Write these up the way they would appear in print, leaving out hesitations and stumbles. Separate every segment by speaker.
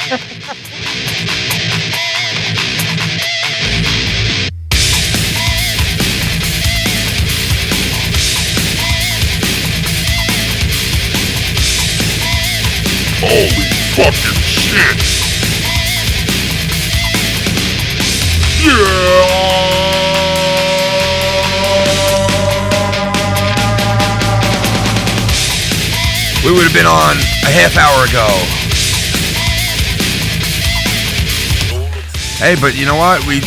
Speaker 1: Holy fucking shit! Yeah! We would have been on a half hour ago. Hey, but you know what? We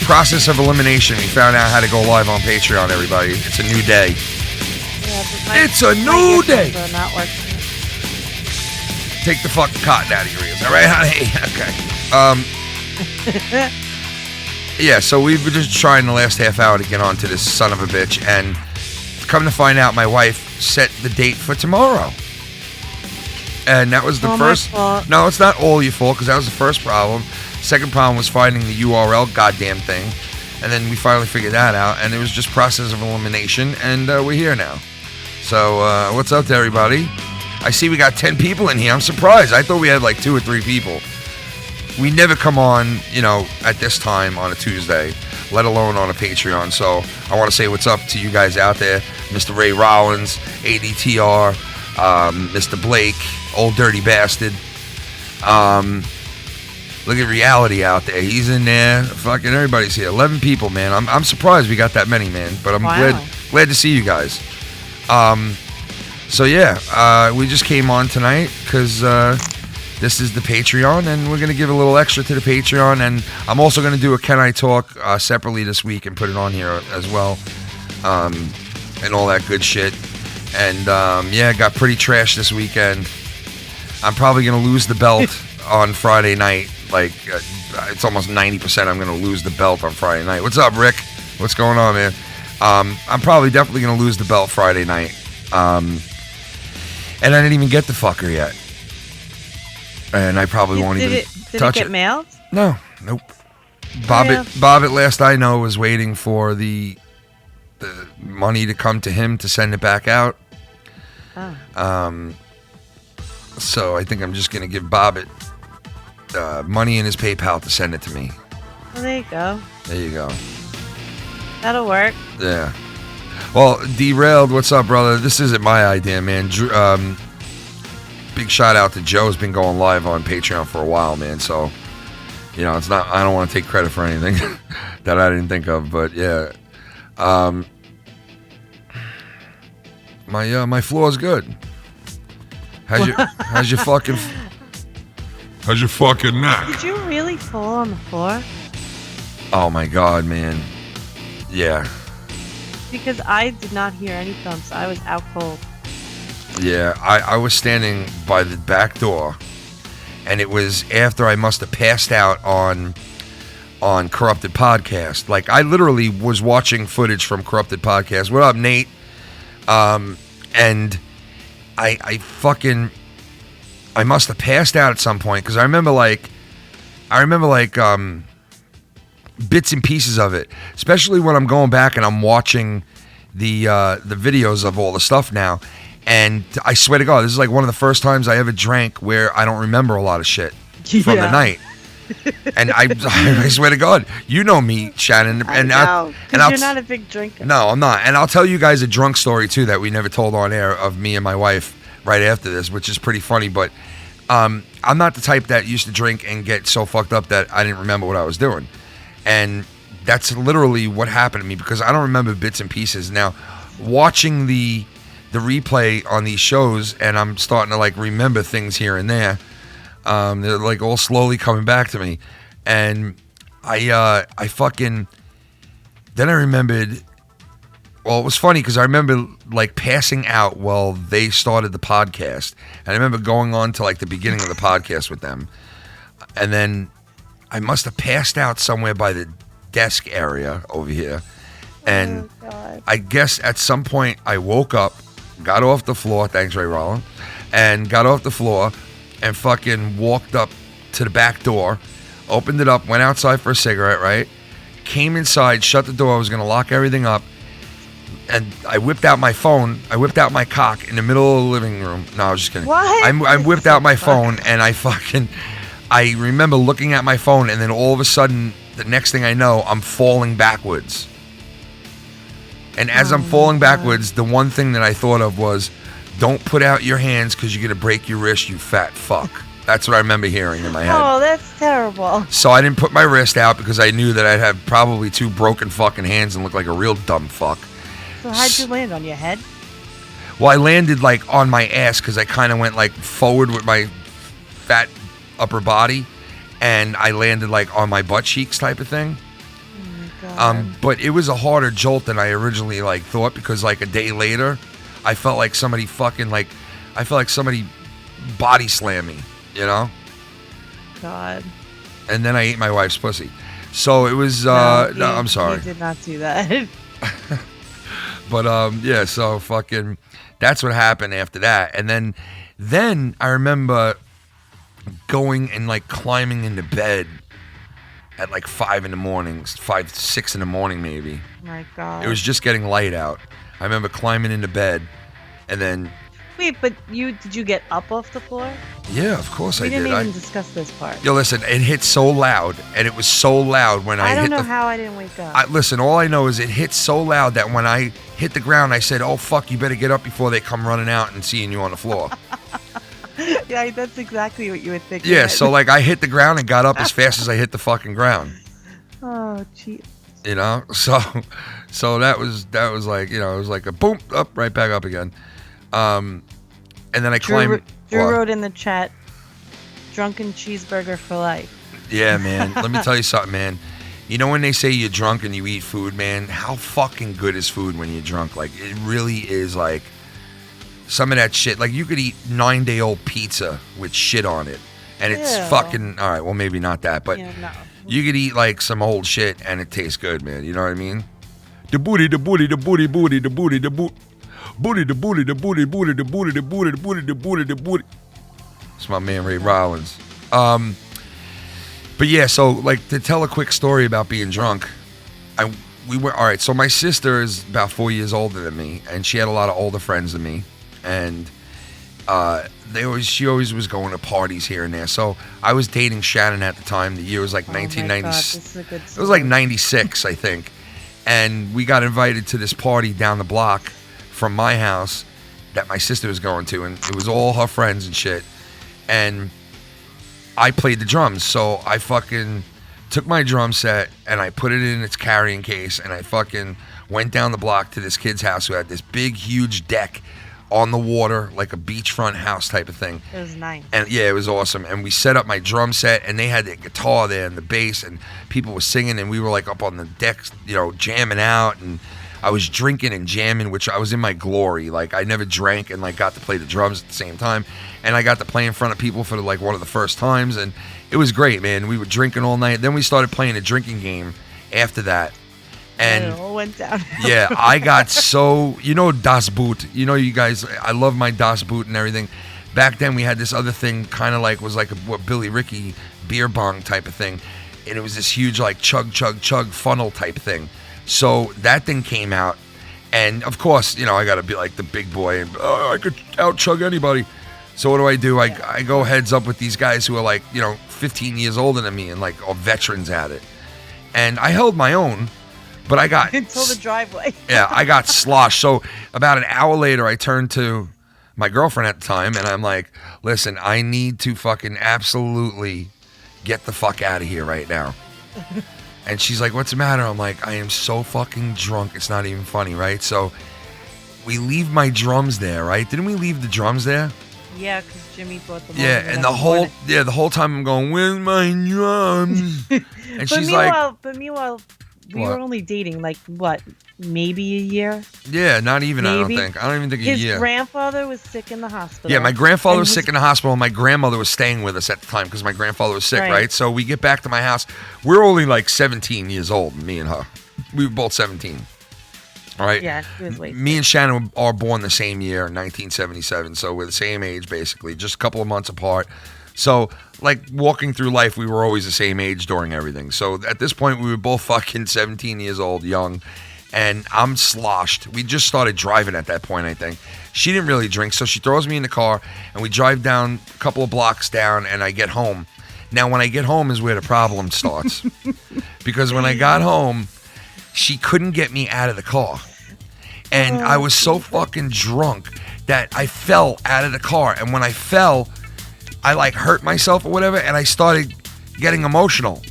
Speaker 1: process of elimination. We found out how to go live on Patreon, everybody. It's a new day.
Speaker 2: Yeah,
Speaker 1: it's a new day.
Speaker 2: Not working.
Speaker 1: Take the fucking cotton out of your ears, all right, honey? Okay. Yeah, so we were just trying the last half hour to get onto this son of a bitch, and come to find out, my wife set the date for tomorrow. And that was the first. No, it's not all your fault, because that was the first problem. Second problem was finding the URL goddamn thing, and then we finally figured that out, and it was just process of elimination, and we're here now. So what's up to everybody? I see we got 10 people in here. I'm surprised. I thought we had like 2 or 3 people. We never come on, at this time on a Tuesday, let alone on a Patreon. So I want to say what's up to you guys out there. Mr. Ray Rollins, ADTR, Mr. Blake, Old Dirty Bastard. Look at Reality out there. He's in there. Fucking everybody's here. 11 people, man. I'm surprised we got that many, man. But I'm glad to see you guys. So yeah, we just came on tonight because this is the Patreon, and we're going to give a little extra to the Patreon, and I'm also going to do a Can I Talk separately this week and put it on here as well, and all that good shit. And yeah, got pretty trash this weekend. I'm probably going to lose the belt on Friday night. Like, it's almost 90% I'm going to lose the belt on Friday night. What's up, Rick? What's going on, man? I'm probably definitely going to lose the belt Friday night. And I didn't even get the fucker yet. And I probably won't even touch it.
Speaker 2: Did it get mailed?
Speaker 1: No, nope. Bobbit, last I know, was waiting for the money to come to him to send it back out. Oh. So I think I'm just going to give Bobbit money in his PayPal to send it to me.
Speaker 2: Well, there you go.
Speaker 1: There you go.
Speaker 2: That'll work.
Speaker 1: Yeah. Well, Derailed, what's up, brother? This isn't my idea, man. Big shout out to Joe's been going live on Patreon for a while, man. So, it's not. I don't want to take credit for anything that I didn't think of, but yeah. My floor is good. How's your fucking neck?
Speaker 2: Did you really fall on the floor?
Speaker 1: Oh my God, man. Yeah.
Speaker 2: Because I did not hear any thumps. I was out cold.
Speaker 1: Yeah, I was standing by the back door, and it was after I must have passed out on Corrupted Podcast. Like, I literally was watching footage from Corrupted Podcast. What up, Nate? And I must have passed out at some point, because I remember bits and pieces of it, especially when I'm going back and I'm watching the videos of all the stuff now. And I swear to God, this is like one of the first times I ever drank where I don't remember a lot of shit from the night. And I swear to God, you know me, Shannon.
Speaker 2: I know, because you're not a big drinker.
Speaker 1: No, I'm not. And I'll tell you guys a drunk story, too, that we never told on air of me and my wife right after this, which is pretty funny. But I'm not the type that used to drink and get so fucked up that I didn't remember what I was doing. And that's literally what happened to me, because I don't remember bits and pieces. Now, watching the replay on these shows, and I'm starting to like remember things here and there. They're like all slowly coming back to me, and I fucking then I remembered. Well, it was funny because I remember like passing out while they started the podcast, and I remember going on to like the beginning of the podcast with them, and then I must have passed out somewhere by the desk area over here, and I guess at some point I woke up. Got off the floor, thanks Ray Rollins, and got off the floor and fucking walked up to the back door, opened it up, went outside for a cigarette, right? Came inside, shut the door, I was going to lock everything up, and I whipped out my phone, I whipped out my cock in the middle of the living room. No, I was just kidding.
Speaker 2: What?
Speaker 1: I whipped out my phone, and I I remember looking at my phone, and then all of a sudden, the next thing I know, I'm falling backwards. And as I'm falling backwards, the one thing that I thought of was, don't put out your hands because you're going to break your wrist, you fat fuck. That's what I remember hearing in my head.
Speaker 2: Oh, that's terrible.
Speaker 1: So I didn't put my wrist out because I knew that I'd have probably 2 broken fucking hands and look like a real dumb fuck.
Speaker 2: So how'd you land, on your head?
Speaker 1: Well, I landed like on my ass because I kind of went like forward with my fat upper body, and I landed like on my butt cheeks type of thing. But it was a harder jolt than I originally like thought, because like a day later, I felt like somebody body slammed me, you know?
Speaker 2: God.
Speaker 1: And then I ate my wife's pussy. So it was, no, I'm sorry.
Speaker 2: You did not do that.
Speaker 1: But yeah, so fucking, that's what happened after that. And then I remember going and like climbing into bed at like 5 in the morning, 6 in the morning maybe.
Speaker 2: My God.
Speaker 1: It was just getting light out. I remember climbing into bed, and then.
Speaker 2: Wait, but did you get up off the floor?
Speaker 1: Yeah, of course I did.
Speaker 2: We didn't even discuss this part.
Speaker 1: Yo, listen, it hit so loud, and it was so loud when I hit
Speaker 2: I don't know how I didn't wake up.
Speaker 1: Listen, all I know is it hit so loud that when I hit the ground, I said, "Oh fuck, you better get up before they come running out and seeing you on the floor."
Speaker 2: Yeah, that's exactly what you would think.
Speaker 1: Yeah, so like I hit the ground and got up as fast as I hit the fucking ground.
Speaker 2: Oh, jeez.
Speaker 1: You know, so that was like, you know, it was like a boom, up, right back up again. And then I climbed.
Speaker 2: Drew wrote in the chat, "Drunken cheeseburger for life." Yeah,
Speaker 1: man. Let me tell you something, man. You know when they say you're drunk and you eat food, man, how fucking good is food when you're drunk? Like, it really is like. Some of that shit, like you could eat 9-day-old pizza with shit on it, and it's fucking all right. Well, maybe not that, but you could eat like some old shit and it tastes good, man. You know what I mean? The booty, the booty, the booty, booty, the booty, the booty, booty, the booty, the booty, booty, the booty, the booty, the booty, the booty, the booty. It's my man Ray Rollins. But yeah, so like to tell a quick story about being drunk, we were all right. So my sister is about 4 years older than me, and she had a lot of older friends than me. And she always was going to parties here and there. So I was dating Shannon at the time. The year was like 1990. It was like 96, I think. And we got invited to this party down the block from my house that my sister was going to, and it was all her friends and shit. And I played the drums, so I fucking took my drum set and I put it in its carrying case, and I fucking went down the block to this kid's house who had this big, huge deck on the water, like a beachfront house type of thing.
Speaker 2: It was nice.
Speaker 1: And yeah, it was awesome. And we set up my drum set, and they had the guitar there and the bass, and people were singing, and we were like up on the deck, you know, jamming out. And I was drinking and jamming, which I was in my glory. Like, I never drank and like got to play the drums at the same time, and I got to play in front of people for like one of the first times, and it was great, man. We were drinking all night. Then we started playing a drinking game after that. And
Speaker 2: it all went down.
Speaker 1: Yeah, I got so, you know, Das Boot. You know, you guys, I love my Das Boot and everything. Back then, we had this other thing, kind of like, was like what Billy Ricky beer bong type of thing. And it was this huge, like, chug, chug, chug funnel type thing. So that thing came out. And, of course, you know, I got to be like the big boy. And, I could out-chug anybody. So what do? I go heads up with these guys who are, like, you know, 15 years older than me and, like, are veterans at it. And I held my own. But I got
Speaker 2: until the driveway.
Speaker 1: Yeah, I got sloshed. So about an hour later, I turned to my girlfriend at the time, and I'm like, "Listen, I need to fucking absolutely get the fuck out of here right now." And she's like, "What's the matter?" I'm like, "I am so fucking drunk. It's not even funny, right?" So we leave my drums there, right? Didn't we leave the drums there?
Speaker 2: Yeah, because Jimmy brought them.
Speaker 1: Yeah, and the whole time I'm going, "Where's my drums?" And she's like,
Speaker 2: meanwhile. We were only dating, like, what, maybe a year?
Speaker 1: Yeah, not even, maybe. I don't even think a year.
Speaker 2: His grandfather was sick in the hospital.
Speaker 1: Yeah, my grandfather was sick in the hospital, and my grandmother was staying with us at the time because my grandfather was sick, right? So we get back to my house. We're only, like, 17 years old, me and her. We were both 17. All right?
Speaker 2: Yeah, it was way
Speaker 1: Me and Shannon are born the same year, 1977, so we're the same age, basically, just a couple of months apart. So, like, walking through life, we were always the same age during everything. So, at this point, we were both fucking 17 years old, young, and I'm sloshed. We just started driving at that point, I think. She didn't really drink, so she throws me in the car, and we drive down a couple of blocks down, and I get home. Now, when I get home is where the problem starts. Because when I got home, she couldn't get me out of the car. And I was so fucking drunk that I fell out of the car. And when I fell, I like hurt myself or whatever, and I started getting emotional.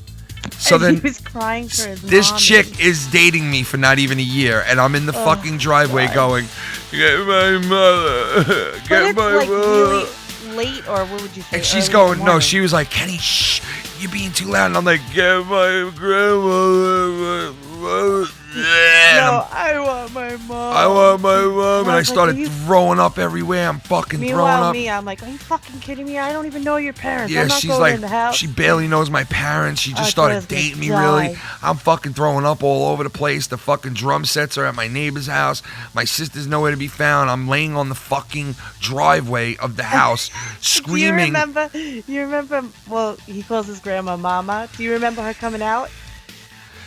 Speaker 1: So
Speaker 2: and
Speaker 1: then
Speaker 2: he was crying for his
Speaker 1: this
Speaker 2: mommy.
Speaker 1: chick is dating me for not even a year, and I'm in the fucking driveway going, get my mother,
Speaker 2: But
Speaker 1: get
Speaker 2: it's
Speaker 1: my
Speaker 2: like
Speaker 1: mother.
Speaker 2: really late, or what would you say?
Speaker 1: And she's
Speaker 2: early in the
Speaker 1: going, no,
Speaker 2: morning?
Speaker 1: she was like, Kenny, shh, you're being too loud. And I'm like, get my grandmother.
Speaker 2: No, I want my mom.
Speaker 1: I want my mom. And I
Speaker 2: was like,
Speaker 1: started
Speaker 2: are you-
Speaker 1: throwing up everywhere. I'm fucking throwing
Speaker 2: Meanwhile,
Speaker 1: up.
Speaker 2: me, I'm like, are you fucking kidding me? I don't even know your parents.
Speaker 1: Yeah,
Speaker 2: I'm not
Speaker 1: she's
Speaker 2: going
Speaker 1: like,
Speaker 2: in the house.
Speaker 1: she barely knows my parents. She just
Speaker 2: I
Speaker 1: started
Speaker 2: was gonna
Speaker 1: dating me,
Speaker 2: die.
Speaker 1: really. I'm fucking throwing up all over the place. The fucking drum sets are at my neighbor's house. My sister's nowhere to be found. I'm laying on the fucking driveway of the house, screaming.
Speaker 2: You remember, well, he calls his grandma Mama. Do you remember her coming out?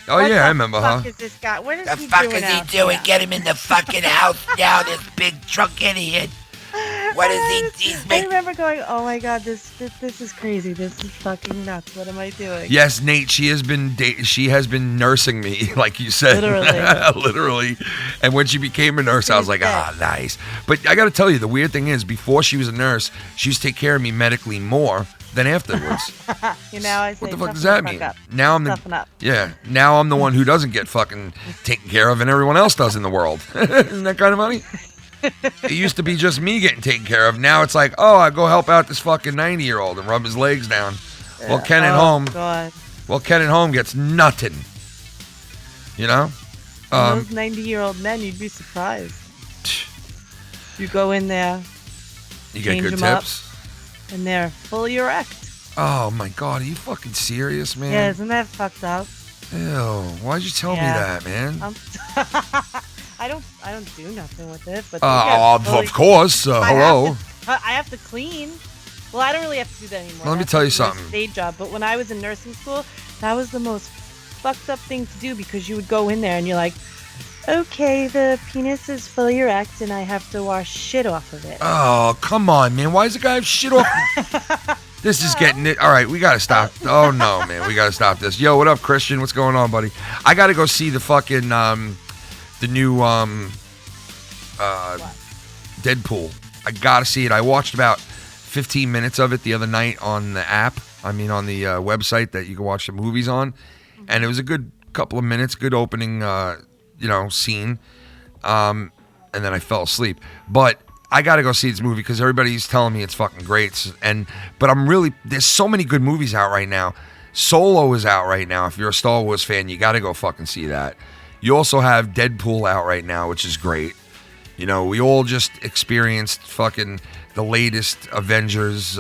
Speaker 1: Oh,
Speaker 2: What
Speaker 1: yeah, I
Speaker 2: the
Speaker 1: remember
Speaker 2: fuck
Speaker 1: her.
Speaker 2: is this guy? What is
Speaker 3: The
Speaker 2: he
Speaker 3: fuck
Speaker 2: doing
Speaker 3: is he
Speaker 2: out
Speaker 3: doing?
Speaker 2: here?
Speaker 3: Get him in the fucking house now, this big drunk idiot. What is he? He's
Speaker 2: I
Speaker 3: making.
Speaker 2: remember going, oh my god, this is crazy. This is fucking nuts. What am I doing?
Speaker 1: Yes, Nate, she has been nursing me, like you said.
Speaker 2: Literally.
Speaker 1: Literally. And when she became a nurse, I was like, nice. But I got to tell you, the weird thing is, before she was a nurse, she used to take care of me medically more than afterwards.
Speaker 2: You know, I say,
Speaker 1: What the fuck does
Speaker 2: toughen
Speaker 1: that
Speaker 2: the
Speaker 1: mean?
Speaker 2: fuck up.
Speaker 1: Now I'm
Speaker 2: Toughen up.
Speaker 1: now I'm the one who doesn't get fucking taken care of and everyone else does in the world. Isn't that kind of funny? It used to be just me getting taken care of. Now it's like, oh, I go help out this fucking 90-year-old and rub his legs down. Well, Ken at home.
Speaker 2: God.
Speaker 1: Well, Ken at home gets nothing. You know?
Speaker 2: Those 90-year-old men, you'd be surprised. You go in there,
Speaker 1: You get
Speaker 2: change
Speaker 1: good
Speaker 2: them up.
Speaker 1: tips.
Speaker 2: and they're fully erect.
Speaker 1: Oh my god, are you fucking serious, man?
Speaker 2: Yeah, isn't that fucked up?
Speaker 1: Ew, why'd you tell me
Speaker 2: Yeah.
Speaker 1: that, man?
Speaker 2: I don't do nothing with it, but
Speaker 1: Of course. Hello.
Speaker 2: I have to clean. Well, I don't really have to do that anymore.
Speaker 1: Let me
Speaker 2: That's
Speaker 1: tell you
Speaker 2: my
Speaker 1: something.
Speaker 2: Day job, but when I was in nursing school, that was the most fucked up thing to do because you would go in there and you're like, okay, the penis is fully erect and I have to wash shit off of it.
Speaker 1: Oh, come on, man. Why does the guy have shit off? This is getting it. All right, we got to stop. Oh, no, man. We got to stop this. Yo, what up, Christian? What's going on, buddy? I got to go see the fucking, the new Deadpool. I got to see it. I watched about 15 minutes of it the other night on the app. I mean, on the website that you can watch the movies on. And it was a good couple of minutes, good opening, scene. And then I fell asleep. But I got to go see this movie because everybody's telling me it's fucking great. But there's so many good movies out right now. Solo is out right now. If you're a Star Wars fan, you got to go fucking see that. You also have Deadpool out right now, which is great. You know, we all just experienced fucking the latest Avengers,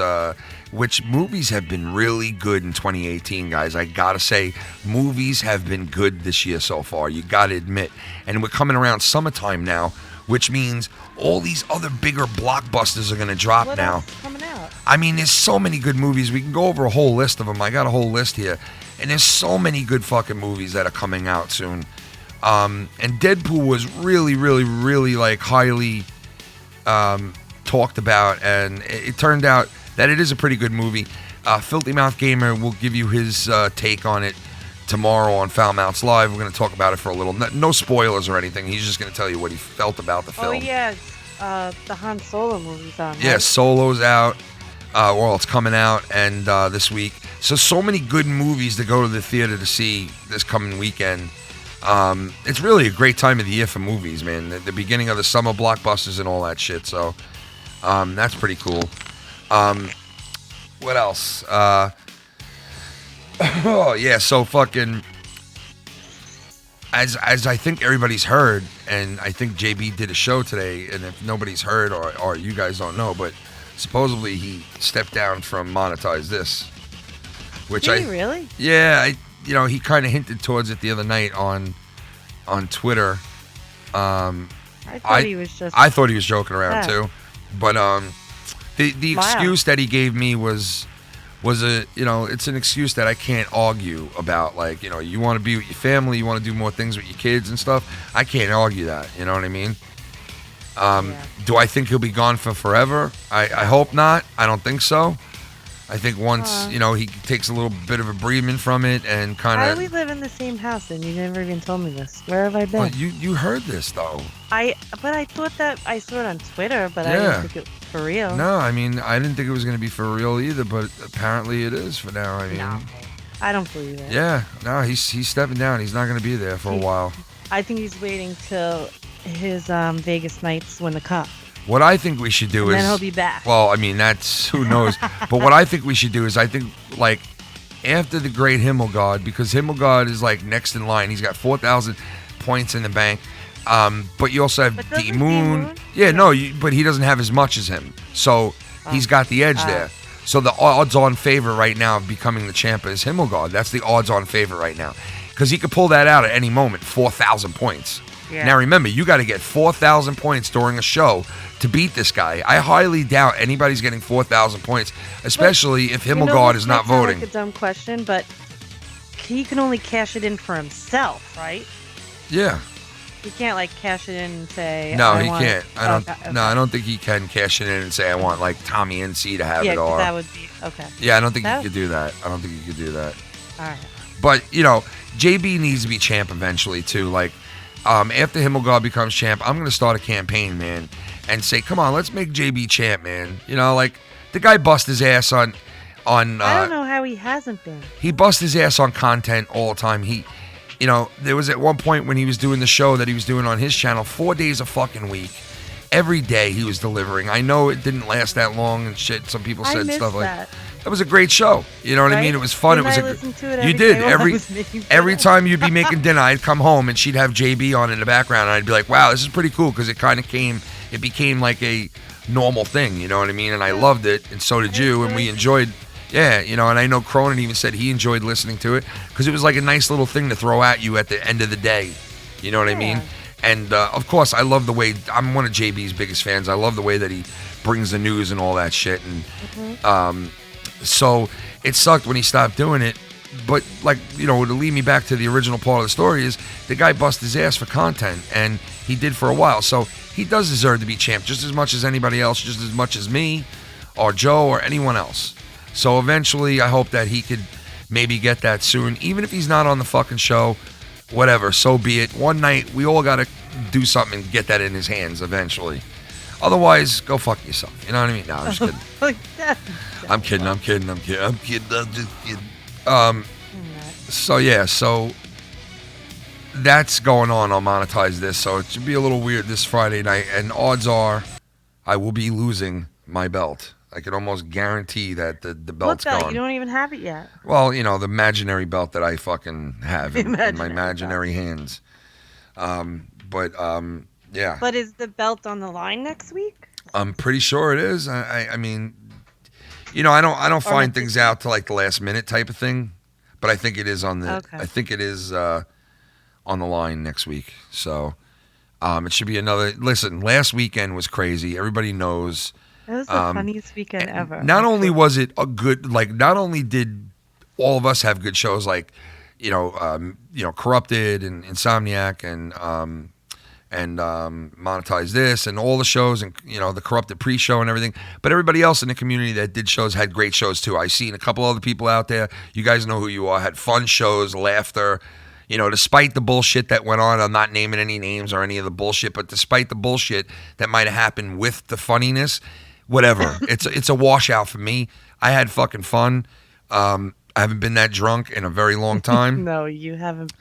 Speaker 1: which movies have been really good in 2018, guys. I gotta say, movies have been good this year so far. You gotta admit. And we're coming around summertime now, which means all these other bigger blockbusters are gonna drop
Speaker 2: What
Speaker 1: now.
Speaker 2: else is coming out?
Speaker 1: I mean, there's so many good movies. We can go over a whole list of them. I got a whole list here. And there's so many good fucking movies that are coming out soon. And Deadpool was really, really, really like highly talked about, and it turned out that it is a pretty good movie. Filthy Mouth Gamer will give you his take on it tomorrow on Foul Mouths Live. We're going to talk about it for a little. No spoilers or anything. He's just going to tell you what he felt about the film.
Speaker 2: Oh, yeah. The Han Solo movie's on.
Speaker 1: Yeah,
Speaker 2: right?
Speaker 1: Solo's out. Well, it's coming out and this week. So many good movies to go to the theater to see this coming weekend. It's really a great time of the year for movies, man. The beginning of the summer blockbusters and all that shit. So that's pretty cool. What else? Oh yeah, so fucking as I think everybody's heard, and I think JB did a show today, and if nobody's heard or you guys don't know, but supposedly he stepped down from Monetize This, which
Speaker 2: Did he really?
Speaker 1: Yeah, he kind of hinted towards it the other night on Twitter.
Speaker 2: I thought he was just.
Speaker 1: I thought he was joking around
Speaker 2: Yeah.
Speaker 1: too, but the excuse that he gave me was it's an excuse that I can't argue about. Like, you want to be with your family, you want to do more things with your kids and stuff. I can't argue that. You know what I mean?
Speaker 2: Yeah.
Speaker 1: Do I think he'll be gone for forever? I hope not. I don't think so. I think once, he takes a little bit of a breathing from it and kind of...
Speaker 2: How do we live in the same house and you never even told me this? Where have I been?
Speaker 1: Well, you heard this, though.
Speaker 2: But I thought that I saw it on Twitter, but I didn't think it was for real.
Speaker 1: No, I mean, I didn't think it was going to be for real either, but apparently it is for now. I mean...
Speaker 2: No, I don't believe it.
Speaker 1: Yeah, no, he's stepping down. He's not going to be there for a while.
Speaker 2: I think he's waiting till his Vegas Knights win the cup.
Speaker 1: What I think we should do
Speaker 2: and
Speaker 1: is...
Speaker 2: then he'll be back.
Speaker 1: Well, I mean, that's... Who knows? But what I think we should do is I think, like, after the great Himmelgard, because Himmelgard is, like, next in line. He's got 4,000 points in the bank. But you also have D Moon. Yeah, no, but he doesn't have as much as him. So he's got the edge there. So the odds-on favorite right now of becoming the champ is Himmelgard. That's the odds-on favorite right now. Because he could pull that out at any moment, 4,000 points. Yeah. Now remember, you got to get 4,000 points during a show to beat this guy. I highly doubt anybody's getting 4,000 points, especially if Himmelgard is not voting.
Speaker 2: Like a dumb question, but he can only cash it in for himself, right?
Speaker 1: Yeah.
Speaker 2: He can't like cash it in and say.
Speaker 1: No, he can't. I don't think he can cash it in and say I want like Tommy NC to have it. Or
Speaker 2: that would be okay.
Speaker 1: Yeah, I don't think he could do that. All right. But JB needs to be champ eventually too. Like. After Himmelgard becomes champ, I'm going to start a campaign, man, and say, come on, let's make JB champ, man. Like, the guy bust his ass on
Speaker 2: I don't know how he hasn't been.
Speaker 1: He bust his ass on content all the time. There was at one point when he was doing the show that he was doing on his channel, 4 days a fucking week. Every day he was delivering. I know it didn't last that long and shit. Some people said stuff like that. That was a great show. You know what I mean? It was fun.
Speaker 2: Didn't I listen to it
Speaker 1: you did every time you'd be making dinner, I'd come home and she'd have JB on in the background, and I'd be like, "Wow, this is pretty cool," because it became like a normal thing. You know what I mean? And I loved it, and so did you, and we enjoyed. Yeah, and I know Cronin even said he enjoyed listening to it because it was like a nice little thing to throw at you at the end of the day. You know what I mean? And of course, I love the way I'm one of JB's biggest fans. I love the way that he brings the news and all that shit, and. So it sucked when he stopped doing it, but to lead me back to the original part of the story is the guy bust his ass for content, and he did for a while. So he does deserve to be champ just as much as anybody else, just as much as me or Joe or anyone else. So eventually I hope that he could maybe get that soon, even if he's not on the fucking show, whatever, so be it. One night we all got to do something and get that in his hands eventually. Otherwise, go fuck yourself. You know what I mean? No, I'm just kidding. I'm just kidding. So that's going on. I'll monetize this, so it should be a little weird this Friday night. And odds are, I will be losing my belt. I can almost guarantee that the belt's
Speaker 2: gone. What belt?
Speaker 1: Gone.
Speaker 2: You don't even have it yet.
Speaker 1: Well, the imaginary belt that I fucking have in my imaginary hands. Yeah.
Speaker 2: But is the belt on the line next week?
Speaker 1: I'm pretty sure it is. I mean, I don't find things out to like the last minute type of thing, but I think it is on the. Okay. I think it is on the line next week. So it should be another. Listen, last weekend was crazy. Everybody knows.
Speaker 2: It was the funniest weekend ever.
Speaker 1: Not only was it a good, not only did all of us have good shows, like Corrupted and Insomniac and monetize this and all the shows and the Corrupted pre-show and everything, but everybody else in the community that did shows had great shows too. I seen a couple other people out there, you guys know who you are, had fun shows, laughter, despite the bullshit that went on. I'm not naming any names or any of the bullshit, but despite the bullshit that might have happened with the funniness, whatever, it's a washout for me. I had fucking fun. I haven't been that drunk in a very long time.
Speaker 2: No, you haven't.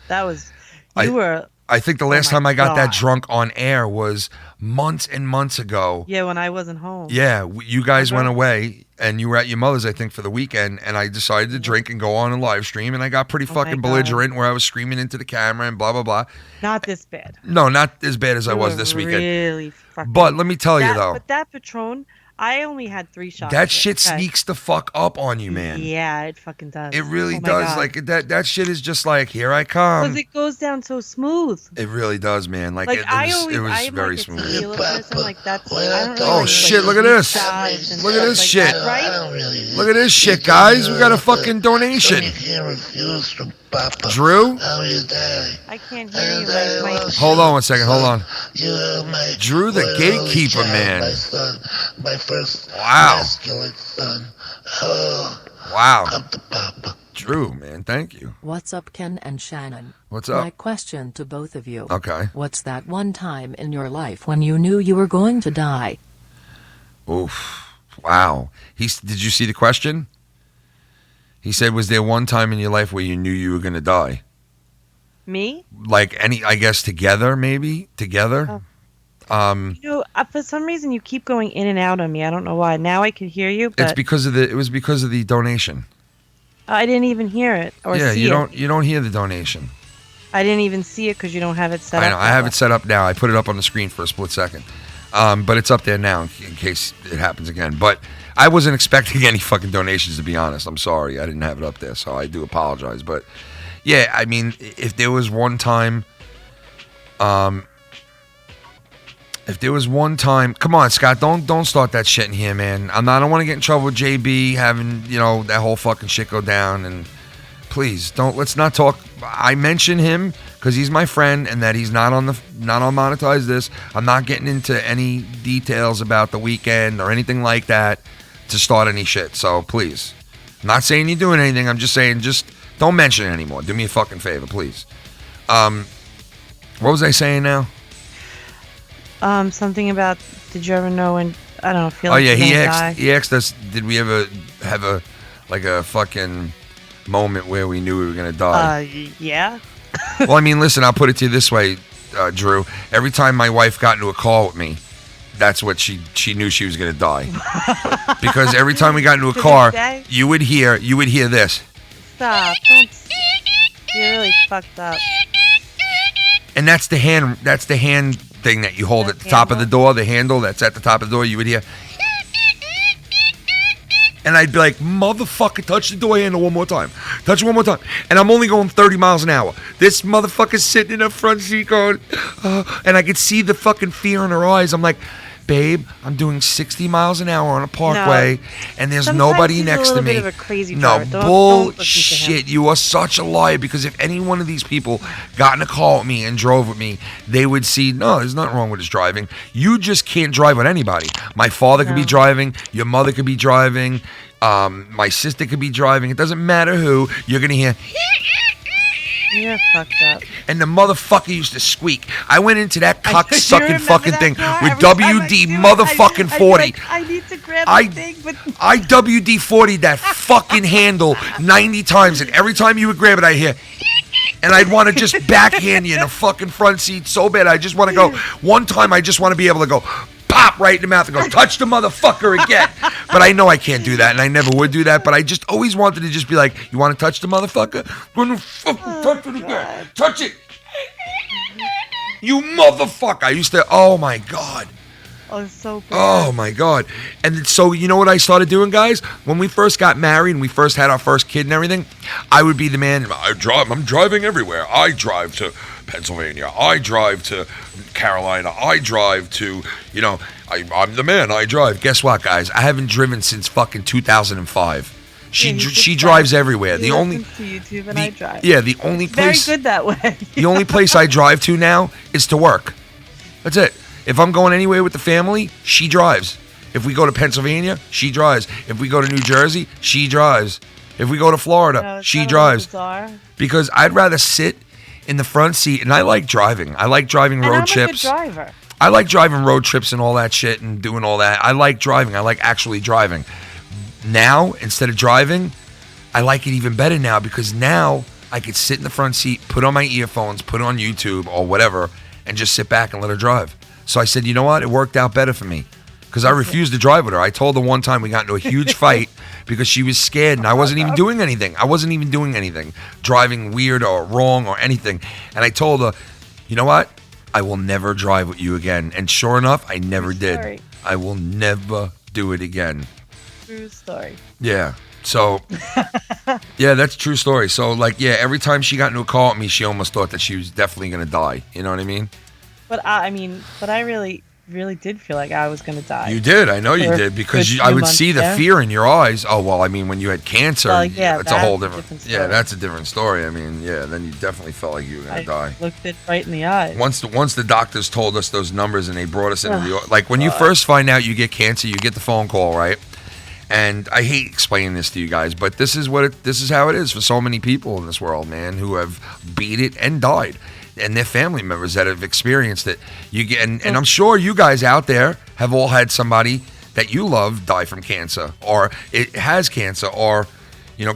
Speaker 1: I think the last time I got that drunk on air was months and months ago.
Speaker 2: Yeah, when I wasn't home.
Speaker 1: Yeah, you guys went away, and you were at your mother's, I think, for the weekend, and I decided to drink and go on a live stream, and I got pretty fucking belligerent where I was screaming into the camera and blah, blah, blah.
Speaker 2: Not this bad.
Speaker 1: No, not as bad as I was this weekend.
Speaker 2: Really fucking.
Speaker 1: But let me tell you, though.
Speaker 2: But that Patron, I only had 3 shots.
Speaker 1: That shit sneaks the fuck up on you, man.
Speaker 2: Yeah, it fucking does.
Speaker 1: It really does. God. Like that shit is just like, here I come.
Speaker 2: Because it goes down so smooth.
Speaker 1: It really does, man. Like it was very smooth.
Speaker 2: Oh
Speaker 1: shit! Look at this. Look at this shit. Look at this shit, guys. We got a fucking donation. Drew?
Speaker 2: I can't hear you.
Speaker 1: Hold on one second. Hold on. Drew, the gatekeeper, man.
Speaker 3: My first
Speaker 1: wow.
Speaker 3: masculine son.
Speaker 1: Wow. Drew, man, thank you.
Speaker 4: What's up, Ken and Shannon?
Speaker 1: What's up?
Speaker 4: My question to both of you.
Speaker 1: Okay.
Speaker 4: What's that one time in your life when you knew you were going to die?
Speaker 1: Oof. Wow. Did you see the question? He said, was there one time in your life where you knew you were going to die?
Speaker 2: Me?
Speaker 1: Like I guess together, maybe? Together?
Speaker 2: For some reason you keep going in and out on me. I don't know why. Now I can hear you, but
Speaker 1: It was because of the donation.
Speaker 2: I didn't even hear it or
Speaker 1: Yeah,
Speaker 2: see
Speaker 1: you don't hear the donation.
Speaker 2: I didn't even see it because you don't have it set up.
Speaker 1: I know. I have it set up now. I put it up on the screen for a split second. But it's up there now in case it happens again. But I wasn't expecting any fucking donations, to be honest. I'm sorry. I didn't have it up there, so I do apologize. But, yeah, I mean, if there was one time... come on, Scott, don't start that shit in here, man. I don't want to get in trouble with JB having, that whole fucking shit go down, and please let's not talk. I mention him because he's my friend and that he's not on Monetize This. I'm not getting into any details about the weekend or anything like that to start any shit. So please, I'm not saying you're doing anything. I'm just saying, don't mention it anymore. Do me a fucking favor, please. What was I saying now?
Speaker 2: Something about, did you ever know when, I don't know, feel like you're gonna die?
Speaker 1: He asked us, did we ever have a fucking moment where we knew we were going to die?
Speaker 2: Yeah.
Speaker 1: Well, I mean, listen, I'll put it to you this way, Drew. Every time my wife got into a car with me, that's what she knew she was going to die. Because every time we got into a car, you would hear this.
Speaker 2: Stop. You're really fucked up.
Speaker 1: And that's the hand thing that you hold at the top of the door, the handle that's at the top of the door. You would hear, and I'd be like, motherfucker, touch the door handle one more time. Touch it one more time. And I'm only going 30 miles an hour. This motherfucker's sitting in the front seat going, and I could see the fucking fear in her eyes. I'm like, babe, I'm doing 60 miles an hour on a parkway, and there's nobody next to me.
Speaker 2: Bit of a crazy
Speaker 1: no,
Speaker 2: don't
Speaker 1: bullshit. You are such a liar, because if any one of these people got in a car with me and drove with me, they would see, no, there's nothing wrong with his driving. You just can't drive with anybody. My father could be driving. Your mother could be driving. My sister could be driving. It doesn't matter who. You're going to hear...
Speaker 2: You're fucked up.
Speaker 1: And the motherfucker used to squeak. I went into that cock-sucking fucking thing with WD motherfucking 40.
Speaker 2: I need to grab the thing, but...
Speaker 1: I WD 40'd that fucking handle 90 times, and every time you would grab it, I hear... And I'd want to just backhand you in the fucking front seat so bad. I just want to go... One time, I just want to be able to go... Pop right in the mouth and go, touch the motherfucker again. But I know I can't do that, and I never would do that. But I just always wanted to just be like, you want to touch the motherfucker? I'm going to fucking touch it again. Touch it. You motherfucker. I used to, oh my God.
Speaker 2: Oh, so bad.
Speaker 1: Oh my God. And so, you know what I started doing, guys? When we first got married and we first had our first kid and everything, I would be the man. I'm driving everywhere. I drive to Pennsylvania. I drive to Carolina. I drive to, I'm the man. I drive. Guess what, guys? I haven't driven since fucking 2005. She drives everywhere. The only
Speaker 2: to YouTube and I drive.
Speaker 1: Yeah, the only place
Speaker 2: very good that way.
Speaker 1: The only place I drive to now is to work. That's it. If I'm going anywhere with the family, she drives. If we go to Pennsylvania, she drives. If we go to New Jersey, she drives. If we go to Florida, she drives. Because I'd rather sit in the front seat, and I like driving. I like driving road trips.
Speaker 2: I'm a good driver.
Speaker 1: I like driving road trips and all that shit and doing all that. I like driving. I like actually driving. Now, instead of driving, I like it even better now, because now I could sit in the front seat, put on my earphones, put on YouTube or whatever, and just sit back and let her drive. So I said, you know what? It worked out better for me, because I refused to drive with her. I told her one time we got into a huge fight because she was scared, and I wasn't even doing anything. Driving weird or wrong or anything. And I told her, you know what? I will never drive with you again. And sure enough, I never did. I will never do it again.
Speaker 2: True story.
Speaker 1: Yeah. So, yeah, that's a true story. So, every time she got into a car with me, she almost thought that she was definitely going to die. You know what I mean?
Speaker 2: But I really did feel like I was going to die.
Speaker 1: You did. I know you did, because I would see the fear in your eyes. Oh, well, I mean, when you had cancer, it's a whole different story. Yeah, that's a different story. I mean, yeah, then you definitely felt like you were going to die.
Speaker 2: Looked it right in the eyes.
Speaker 1: Once the doctors told us those numbers and they brought us into the... Like, when you first find out you get cancer, you get the phone call, right? And I hate explaining this to you guys, but this is how it is for so many people in this world, man, who have beat it and died, and their family members that have experienced it. You get, and I'm sure you guys out there have all had somebody that you love die from cancer, or it has cancer, or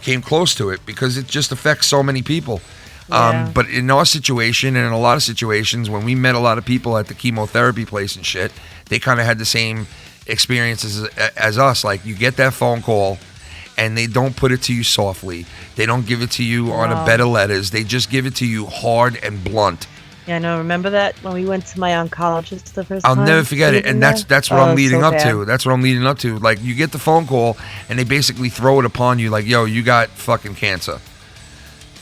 Speaker 1: came close to it, because it just affects so many people.
Speaker 2: Yeah.
Speaker 1: But in our situation, and in a lot of situations, when we met a lot of people at the chemotherapy place and shit, they kind of had the same experiences as us. Like, you get that phone call, and they don't put it to you softly. They don't give it to you on a bed of letters. They just give it to you hard and blunt.
Speaker 2: Yeah, no, remember that when we went to my oncologist the first time?
Speaker 1: I'll never forget it, and that's what I'm leading up to.
Speaker 2: Bad.
Speaker 1: That's what I'm leading up to. Like, you get the phone call, and they basically throw it upon you, like, yo, you got fucking cancer.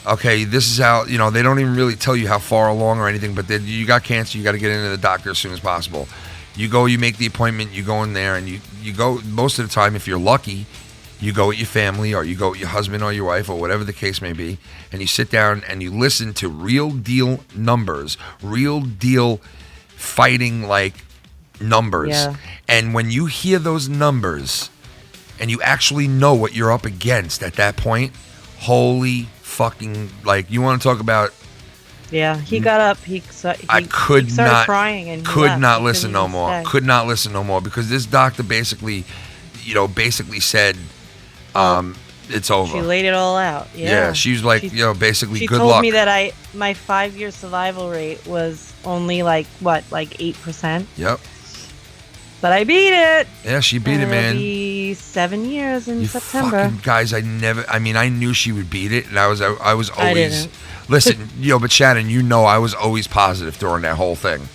Speaker 1: Okay, this is how, they don't even really tell you how far along or anything, but then you got cancer, you got to get into the doctor as soon as possible. You go, you make the appointment, you go in there, and you go, most of the time, if you're lucky, you go with your family, or you go with your husband or your wife, or whatever the case may be, and you sit down and you listen to real deal numbers, real deal fighting like numbers.
Speaker 2: Yeah.
Speaker 1: And when you hear those numbers and you actually know what you're up against at that point, holy fucking, like, you want to talk about.
Speaker 2: Yeah, he got up.
Speaker 1: I could
Speaker 2: started
Speaker 1: not
Speaker 2: crying and
Speaker 1: could not listen no more. Could not listen no more, because this doctor basically said, it's over.
Speaker 2: She laid it all out. Yeah,
Speaker 1: she was like, basically,
Speaker 2: she
Speaker 1: good
Speaker 2: told
Speaker 1: luck.
Speaker 2: me that my 5-year survival rate was only like 8%.
Speaker 1: Yep.
Speaker 2: But I beat it.
Speaker 1: Yeah, she beat it, man.
Speaker 2: It'll be 7 years in
Speaker 1: You
Speaker 2: September.
Speaker 1: fucking guys, I knew she would beat it, and I was always.
Speaker 2: I didn't.
Speaker 1: Listen, but Shannon, I was always positive during that whole thing.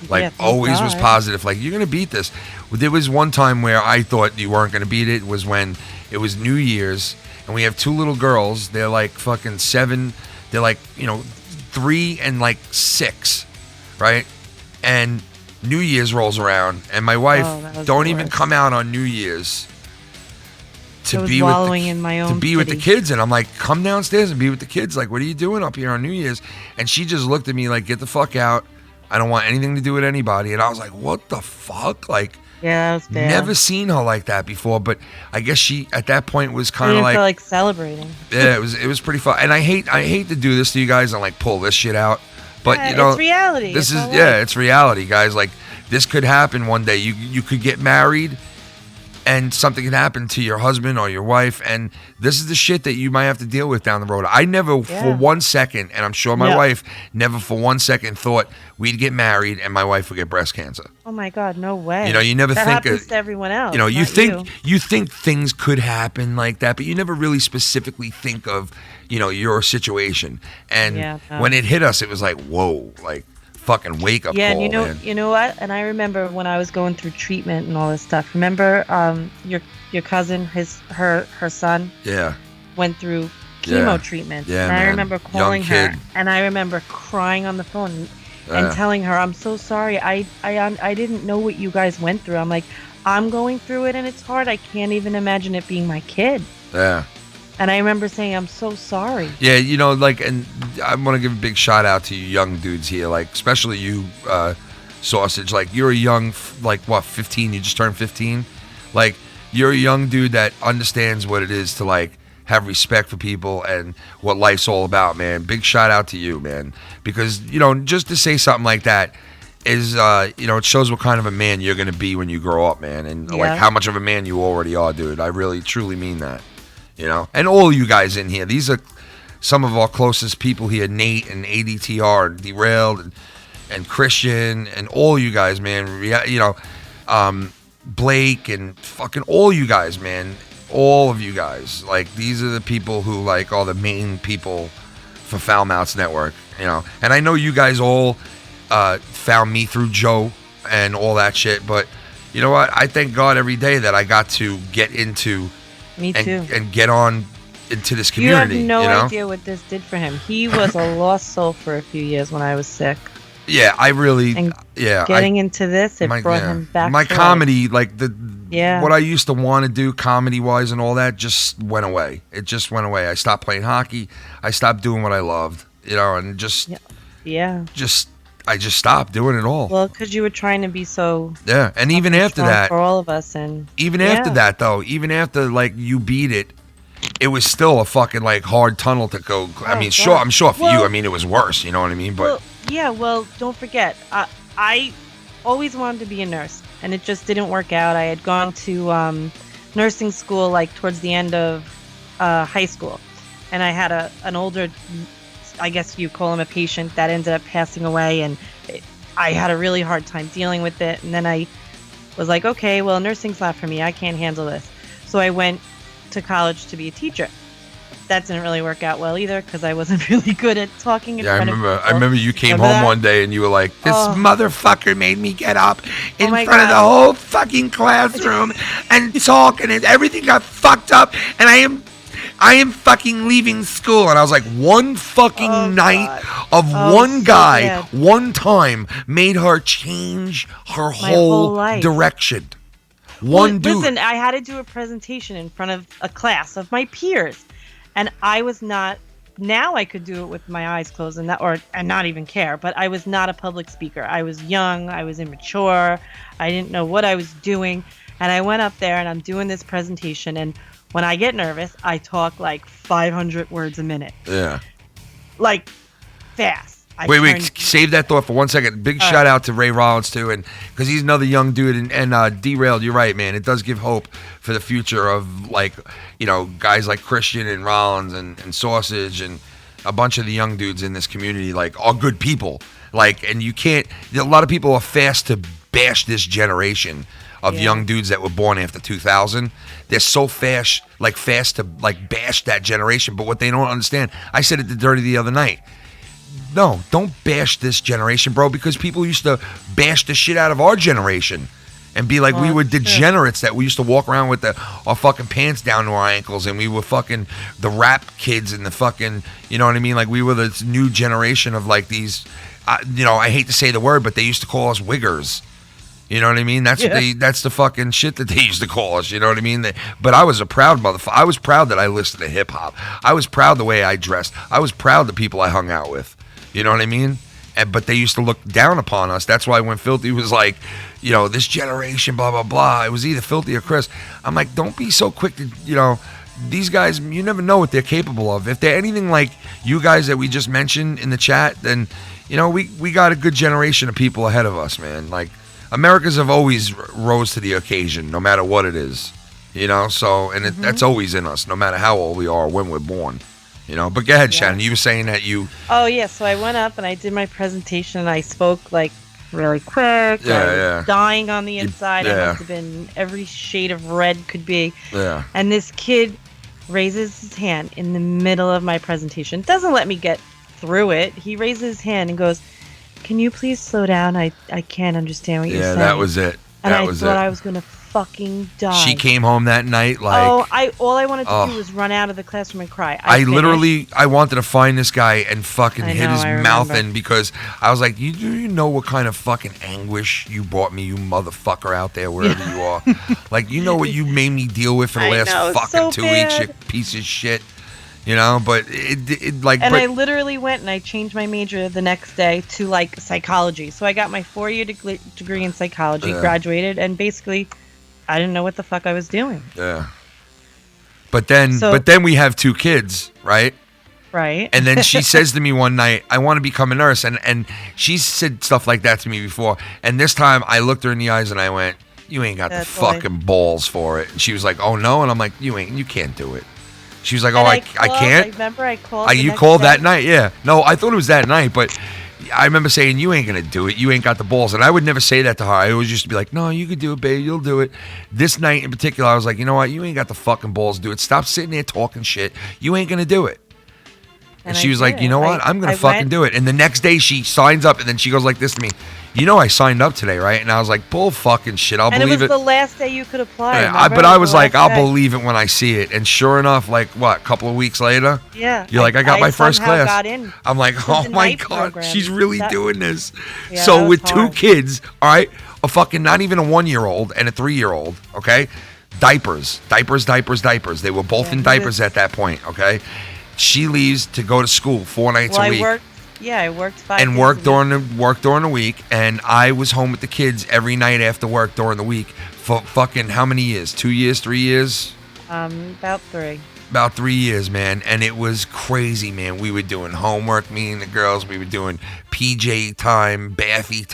Speaker 1: Like,
Speaker 2: Yeah, thank
Speaker 1: always was
Speaker 2: God.
Speaker 1: positive. Like, you're gonna beat this. There was one time where I thought you weren't gonna beat it. Was when it was New Year's, and we have 2 little girls. They're like fucking 7. They're like 3 and like 6, right? And New Year's rolls around, and my wife don't even come out on New Year's to be with the kids. And I'm like, come downstairs and be with the kids. Like, what are you doing up here on New Year's? And she just looked at me like, get the fuck out. I don't want anything to do with anybody. And I was like, what the fuck? Like,
Speaker 2: yeah, that was bad.
Speaker 1: Never seen her like that before. But I guess she at that point was kind of like,
Speaker 2: feel like celebrating.
Speaker 1: Yeah, it was pretty fun. And I hate to do this to you guys and like pull this shit out. But
Speaker 2: it's reality.
Speaker 1: It's reality, guys. Like, this could happen one day. You could get married, and something can happen to your husband or your wife, and this is the shit that you might have to deal with down the road. I never for 1 second, and I'm sure my wife never for 1 second thought we'd get married and my wife would get breast cancer.
Speaker 2: Oh my God, no way.
Speaker 1: You never
Speaker 2: that
Speaker 1: think
Speaker 2: happens to everyone else.
Speaker 1: You think things could happen like that, but you never really specifically think of your situation. And when it hit us, it was like, whoa, like, fucking wake up call, man.
Speaker 2: You know what? And I remember when I was going through treatment and all this stuff. Remember, your cousin, her son, went through chemo treatment.
Speaker 1: Yeah,
Speaker 2: and
Speaker 1: man.
Speaker 2: I remember calling her, and I remember crying on the phone and telling her, "I'm so sorry. I didn't know what you guys went through. I'm like, I'm going through it, and it's hard. I can't even imagine it being my kid."
Speaker 1: Yeah.
Speaker 2: And I remember saying, I'm so sorry.
Speaker 1: Yeah, and I want to give a big shout out to you young dudes here, like, especially you, Sausage. Like, you're a young, 15? You just turned 15? Like, you're a young dude that understands what it is to, like, have respect for people and what life's all about, man. Big shout out to you, man. Because, just to say something like that is, it shows what kind of a man you're going to be when you grow up, man. And, like, how much of a man you already are, dude. I really, truly mean that. And all you guys in here, these are some of our closest people here, Nate and ADTR and Derailed and Christian and all you guys, man. Blake and fucking all you guys, man. All of you guys. Like, these are the people who, like, are the main people for Foul Mouths Network, And I know you guys all found me through Joe and all that shit, but you know what? I thank God every day that I got to get into
Speaker 2: Me too.
Speaker 1: And get on into this community.
Speaker 2: You have no idea what this did for him. He was a lost soul for a few years when I was sick.
Speaker 1: Yeah, I really.
Speaker 2: And getting into this, it brought him back.
Speaker 1: My
Speaker 2: to
Speaker 1: comedy,
Speaker 2: life.
Speaker 1: like what I used to want to do comedy wise and all that, just went away. It just went away. I stopped playing hockey. I stopped doing what I loved, and just.
Speaker 2: Yeah.
Speaker 1: Just I just stopped doing it all.
Speaker 2: Well, because you were trying to be so.
Speaker 1: Yeah, and even after that,
Speaker 2: for all of us, and
Speaker 1: even after that though, even after like you beat it, it was still a fucking like hard tunnel to go. I mean, sure, I'm sure for you, I mean, it was worse. You know what I mean? But
Speaker 2: well, don't forget, I always wanted to be a nurse, and it just didn't work out. I had gone to nursing school like towards the end of high school, and I had an older, I guess you call him a patient, that ended up passing away, and I had a really hard time dealing with it. And then I was like, okay, well, nursing's not for me. I can't handle this. So I went to college to be a teacher. That didn't really work out well either because I wasn't really good at talking in front of people.
Speaker 1: I remember you came home one day and you were like, this motherfucker made me get up in front of the whole fucking classroom and talk, and everything got fucked up, and I am fucking leaving school. And I was like, one fucking night of one guy, one time, made her change her whole direction. One dude.
Speaker 2: Listen, I had to do a presentation in front of a class of my peers. And I was not. Now I could do it with my eyes closed and not even care. But I was not a public speaker. I was young. I was immature. I didn't know what I was doing. And I went up there and I'm doing this presentation. And when I get nervous, I talk like 500 words a minute.
Speaker 1: Yeah.
Speaker 2: Like fast.
Speaker 1: Wait, save that thought for 1 second. Big shout out to Ray Rollins too, and because he's another young dude, and Derailed. You're right, man. It does give hope for the future of like, guys like Christian and Rollins and Sausage and a bunch of the young dudes in this community, like, are good people. Like, and you can't. A lot of people are fast to bash this generation of young dudes that were born after 2000. They're so fast to like bash that generation. But what they don't understand, I said it to Dirty the other night. No, don't bash this generation, bro, because people used to bash the shit out of our generation and be like we were degenerates, that we used to walk around with our fucking pants down to our ankles, and we were fucking the rap kids and the fucking, you know what I mean? Like we were this new generation of like these, I hate to say the word, but they used to call us wiggers. You know what I mean? That's that's the fucking shit that they used to call us. You know what I mean? But I was a proud motherfucker. I was proud that I listened to hip hop. I was proud the way I dressed. I was proud the people I hung out with. You know what I mean? But they used to look down upon us. That's why when Filthy was like, this generation, blah, blah, blah, it was either Filthy or Chris. I'm like, don't be so quick to, these guys, you never know what they're capable of. If they're anything like you guys that we just mentioned in the chat, then, we got a good generation of people ahead of us, man. Like, Americans have always rose to the occasion, no matter what it is. So, and that's always in us, no matter how old we are or when we're born. But go ahead, Shannon. You were saying that you...
Speaker 2: Oh, yeah. So I went up and I did my presentation and I spoke like really quick. Dying on the inside. I must have been every shade of red could be.
Speaker 1: Yeah.
Speaker 2: And this kid raises his hand in the middle of my presentation. Doesn't let me get through it. He raises his hand and goes, "Can you please slow down? I can't understand what you're saying."
Speaker 1: Yeah, that was it.
Speaker 2: And I thought I was going to fucking die.
Speaker 1: She came home that night like...
Speaker 2: all I wanted to do was run out of the classroom and cry.
Speaker 1: I wanted to find this guy and fucking hit his mouth in, because I was like, do you know what kind of fucking anguish you brought me, you motherfucker out there, wherever you are? Like, you know what you made me deal with for the last fucking 2 weeks, you piece of shit. But
Speaker 2: I literally went and I changed my major the next day to like psychology. So I got my 4-year degree in psychology, graduated, and basically I didn't know what the fuck I was doing.
Speaker 1: Yeah. But then we have 2 kids, right?
Speaker 2: Right.
Speaker 1: And then she says to me one night, "I want to become a nurse." And she said stuff like that to me before. And this time I looked her in the eyes and I went, "You ain't got the fucking balls for it." And she was like, "Oh no." And I'm like, you can't do it." She was like, "Oh, I can't."
Speaker 2: I remember I called.
Speaker 1: You called that night, yeah. No, I thought it was that night, but I remember saying, "You ain't gonna do it. You ain't got the balls." And I would never say that to her. I always used to be like, "No, you could do it, babe. You'll do it." This night in particular, I was like, "You know what? You ain't got the fucking balls to do it. Stop sitting there talking shit. You ain't gonna do it." And she was like, "You know what? I'm gonna fucking do it." And the next day, she signs up, and then she goes like this to me: "I signed up today, right?" And I was like, "Bull fucking shit. I'll believe it."
Speaker 2: And it was the last day you could apply.
Speaker 1: Yeah, but I was like, "I'll believe it when I see it." And sure enough, like what, a couple of weeks later, you're like, "I got my first class."
Speaker 2: Got in.
Speaker 1: I'm like, "Oh my god, she's really doing this." Yeah, so with 2 kids, all right, a fucking not even a 1-year-old and a 3-year-old, okay, diapers. They were both in diapers at that point, okay. She leaves to go to school 4 nights a week.
Speaker 2: Yeah, I worked 5
Speaker 1: and
Speaker 2: days
Speaker 1: worked
Speaker 2: a week.
Speaker 1: during the week, and I was home with the kids every night after work during the week for fucking how many years? 2 years, 3 years?
Speaker 2: About 3.
Speaker 1: About 3 years, man, and it was crazy, man. We were doing homework, me and the girls. We were doing PJ time, bathy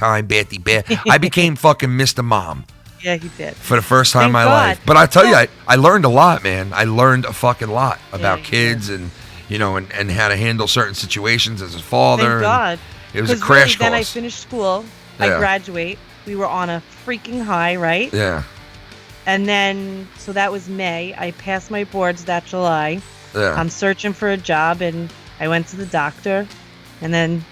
Speaker 1: bath. I became fucking Mr. Mom.
Speaker 2: Yeah, he did.
Speaker 1: For the first time in my
Speaker 2: Thank God.
Speaker 1: life. But I tell you, I learned a lot, man. I learned a fucking lot about
Speaker 2: you
Speaker 1: kids and, you know, and how to handle certain situations as a father.
Speaker 2: Thank God.
Speaker 1: It was a
Speaker 2: 'Cause
Speaker 1: crash
Speaker 2: really, Then I
Speaker 1: course.
Speaker 2: finished school.
Speaker 1: Yeah.
Speaker 2: I graduate. We were on a freaking high, right?
Speaker 1: Yeah,
Speaker 2: And then, so that was May. I passed my boards that July.
Speaker 1: yeah.
Speaker 2: I'm searching for a job, and I went to the doctor. And then,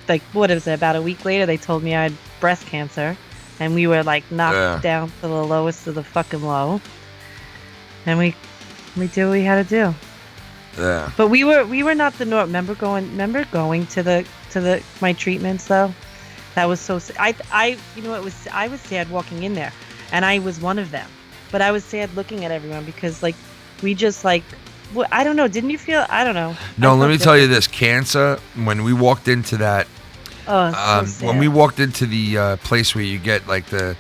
Speaker 2: like, what is it? About a week later, they told me I had breast cancer. And we were, like, knocked down to the lowest of the fucking low. And we did what we had to do.
Speaker 1: Yeah.
Speaker 2: But we were not the norm. Remember going to my treatments though? That was so I you know, I was sad walking in there, and I was one of them. But I was sad looking at everyone because, like, we just, like, I don't know, didn't you feel, I don't know.
Speaker 1: No, let me tell you this. Cancer, when we walked into that,
Speaker 2: so sad.
Speaker 1: when we walked into the place where you get, like, the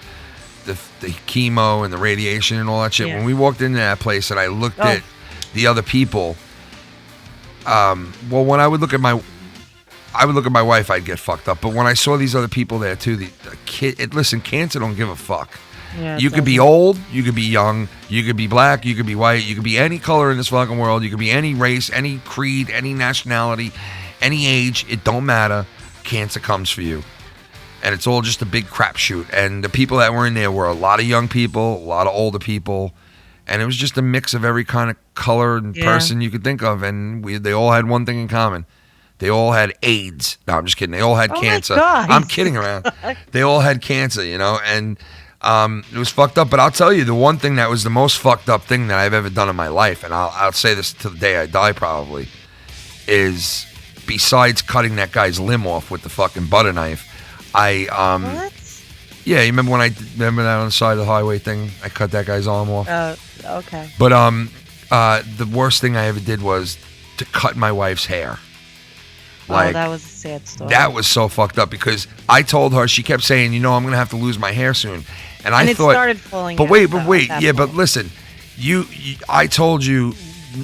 Speaker 1: chemo and the radiation and all that shit,
Speaker 2: Yeah.
Speaker 1: when we walked into that place and I looked at the other people, well, when I would look at my wife, I'd get fucked up. But when I saw these other people there too, the kid, listen, cancer don't give a fuck.
Speaker 2: Yeah,
Speaker 1: You could be old, you could be young, you could be black, you could be white, you could be any color in this fucking world, you could be any race, any creed, any nationality, any age, it don't matter. Cancer comes for you. And it's all just a big crapshoot. And the people that were in there were a lot of young people, a lot of older people, and it was just a mix of every kind of color and person you could think of. And they all had one thing in common. They all had AIDS. No, I'm just kidding. They all had cancer.
Speaker 2: My God.
Speaker 1: I'm kidding around. They all had cancer, you know, and it was fucked up. But I'll tell you, the one thing that was the most fucked up thing that I've ever done in my life, and I'll say this till the day I die probably, is besides cutting that guy's limb off with the fucking butter knife,
Speaker 2: What?
Speaker 1: yeah, you remember remember that on the side of the highway thing? I cut that guy's arm off.
Speaker 2: Okay.
Speaker 1: But the worst thing I ever did was to cut my wife's hair. Like,
Speaker 2: that was a sad story.
Speaker 1: that was so fucked up because I told her, she kept saying, you know, I'm gonna have to lose my hair soon, and I thought,
Speaker 2: it started falling.
Speaker 1: but
Speaker 2: out,
Speaker 1: wait,
Speaker 2: though, at
Speaker 1: yeah,
Speaker 2: that
Speaker 1: but
Speaker 2: point.
Speaker 1: listen, you I told you,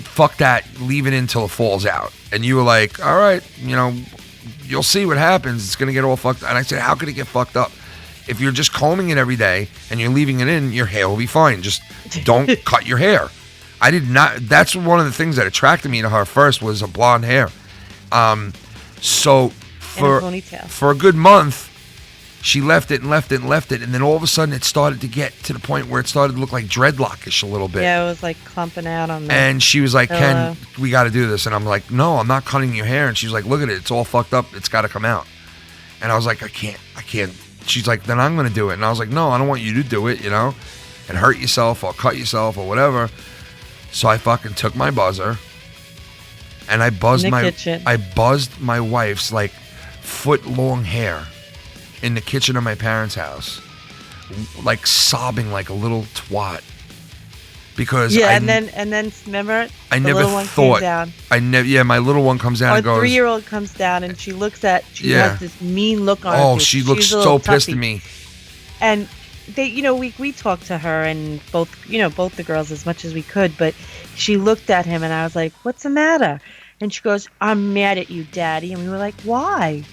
Speaker 1: fuck that, leave it until it falls out, and you were like, all right, you know, you'll see what happens. It's gonna get all fucked up. And I said, how could it get fucked up? If you're just combing it every day and you're leaving it in, your hair will be fine. Just don't cut your hair. I did not. That's one of the things that attracted me to her first was a blonde hair. So for a good month, she left it, and then all of a sudden it started to get to the point where it started to look like dreadlockish a little bit.
Speaker 2: Yeah, it was like clumping out on the
Speaker 1: And she was like,
Speaker 2: pillow.
Speaker 1: Ken, we got to do this. And I'm like, no, I'm not cutting your hair. And she's like, look at it. It's all fucked up. It's got to come out. And I was like, I can't. She's like, then I'm going to do it. And I was like, no, I don't want you to do it, you know, and hurt yourself or cut yourself or whatever. So I fucking took my buzzer and I buzzed my wife's like foot-long hair in the kitchen of my parents' house, like sobbing like a little twat. Because
Speaker 2: and then remember,
Speaker 1: I
Speaker 2: the
Speaker 1: never
Speaker 2: little one
Speaker 1: thought.
Speaker 2: came down.
Speaker 1: Yeah, my little one comes down
Speaker 2: Our
Speaker 1: and goes.
Speaker 2: 3-year-old comes down and she has this mean look on her
Speaker 1: Oh,
Speaker 2: face.
Speaker 1: she looks
Speaker 2: She's a
Speaker 1: so
Speaker 2: little
Speaker 1: pissed at
Speaker 2: tuffy.
Speaker 1: me.
Speaker 2: And they, you know, we talked to her and both the girls as much as we could, but she looked at him and I was like, "What's the matter?" And she goes, "I'm mad at you, Daddy." And we were like, "Why?"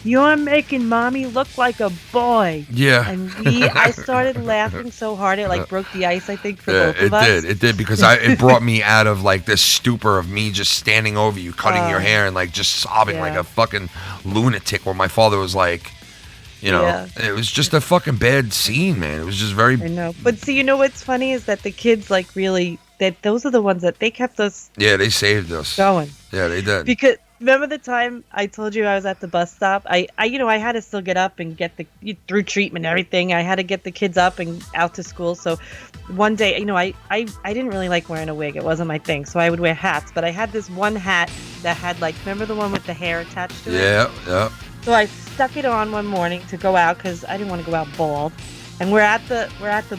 Speaker 2: "You're making Mommy look like a boy."
Speaker 1: Yeah.
Speaker 2: And I started laughing so hard it like broke the ice, I think, for both of us.
Speaker 1: It did because it brought me out of like this stupor of me just standing over you, cutting your hair and like just sobbing like a fucking lunatic. Where my father was like, you know, it was just a fucking bad scene, man. It was just very.
Speaker 2: I know, but see, you know what's funny is that the kids like really those are the ones that they kept us.
Speaker 1: Yeah, they saved us.
Speaker 2: Going.
Speaker 1: Yeah, they did.
Speaker 2: Because remember the time I told you I was at the bus stop? I had to still get up and get through treatment and everything. I had to get the kids up and out to school. So one day, I didn't really like wearing a wig. It wasn't my thing. So I would wear hats. But I had this one hat that had remember the one with the hair attached to it?
Speaker 1: Yeah.
Speaker 2: So I stuck it on one morning to go out because I didn't want to go out bald. And we're at the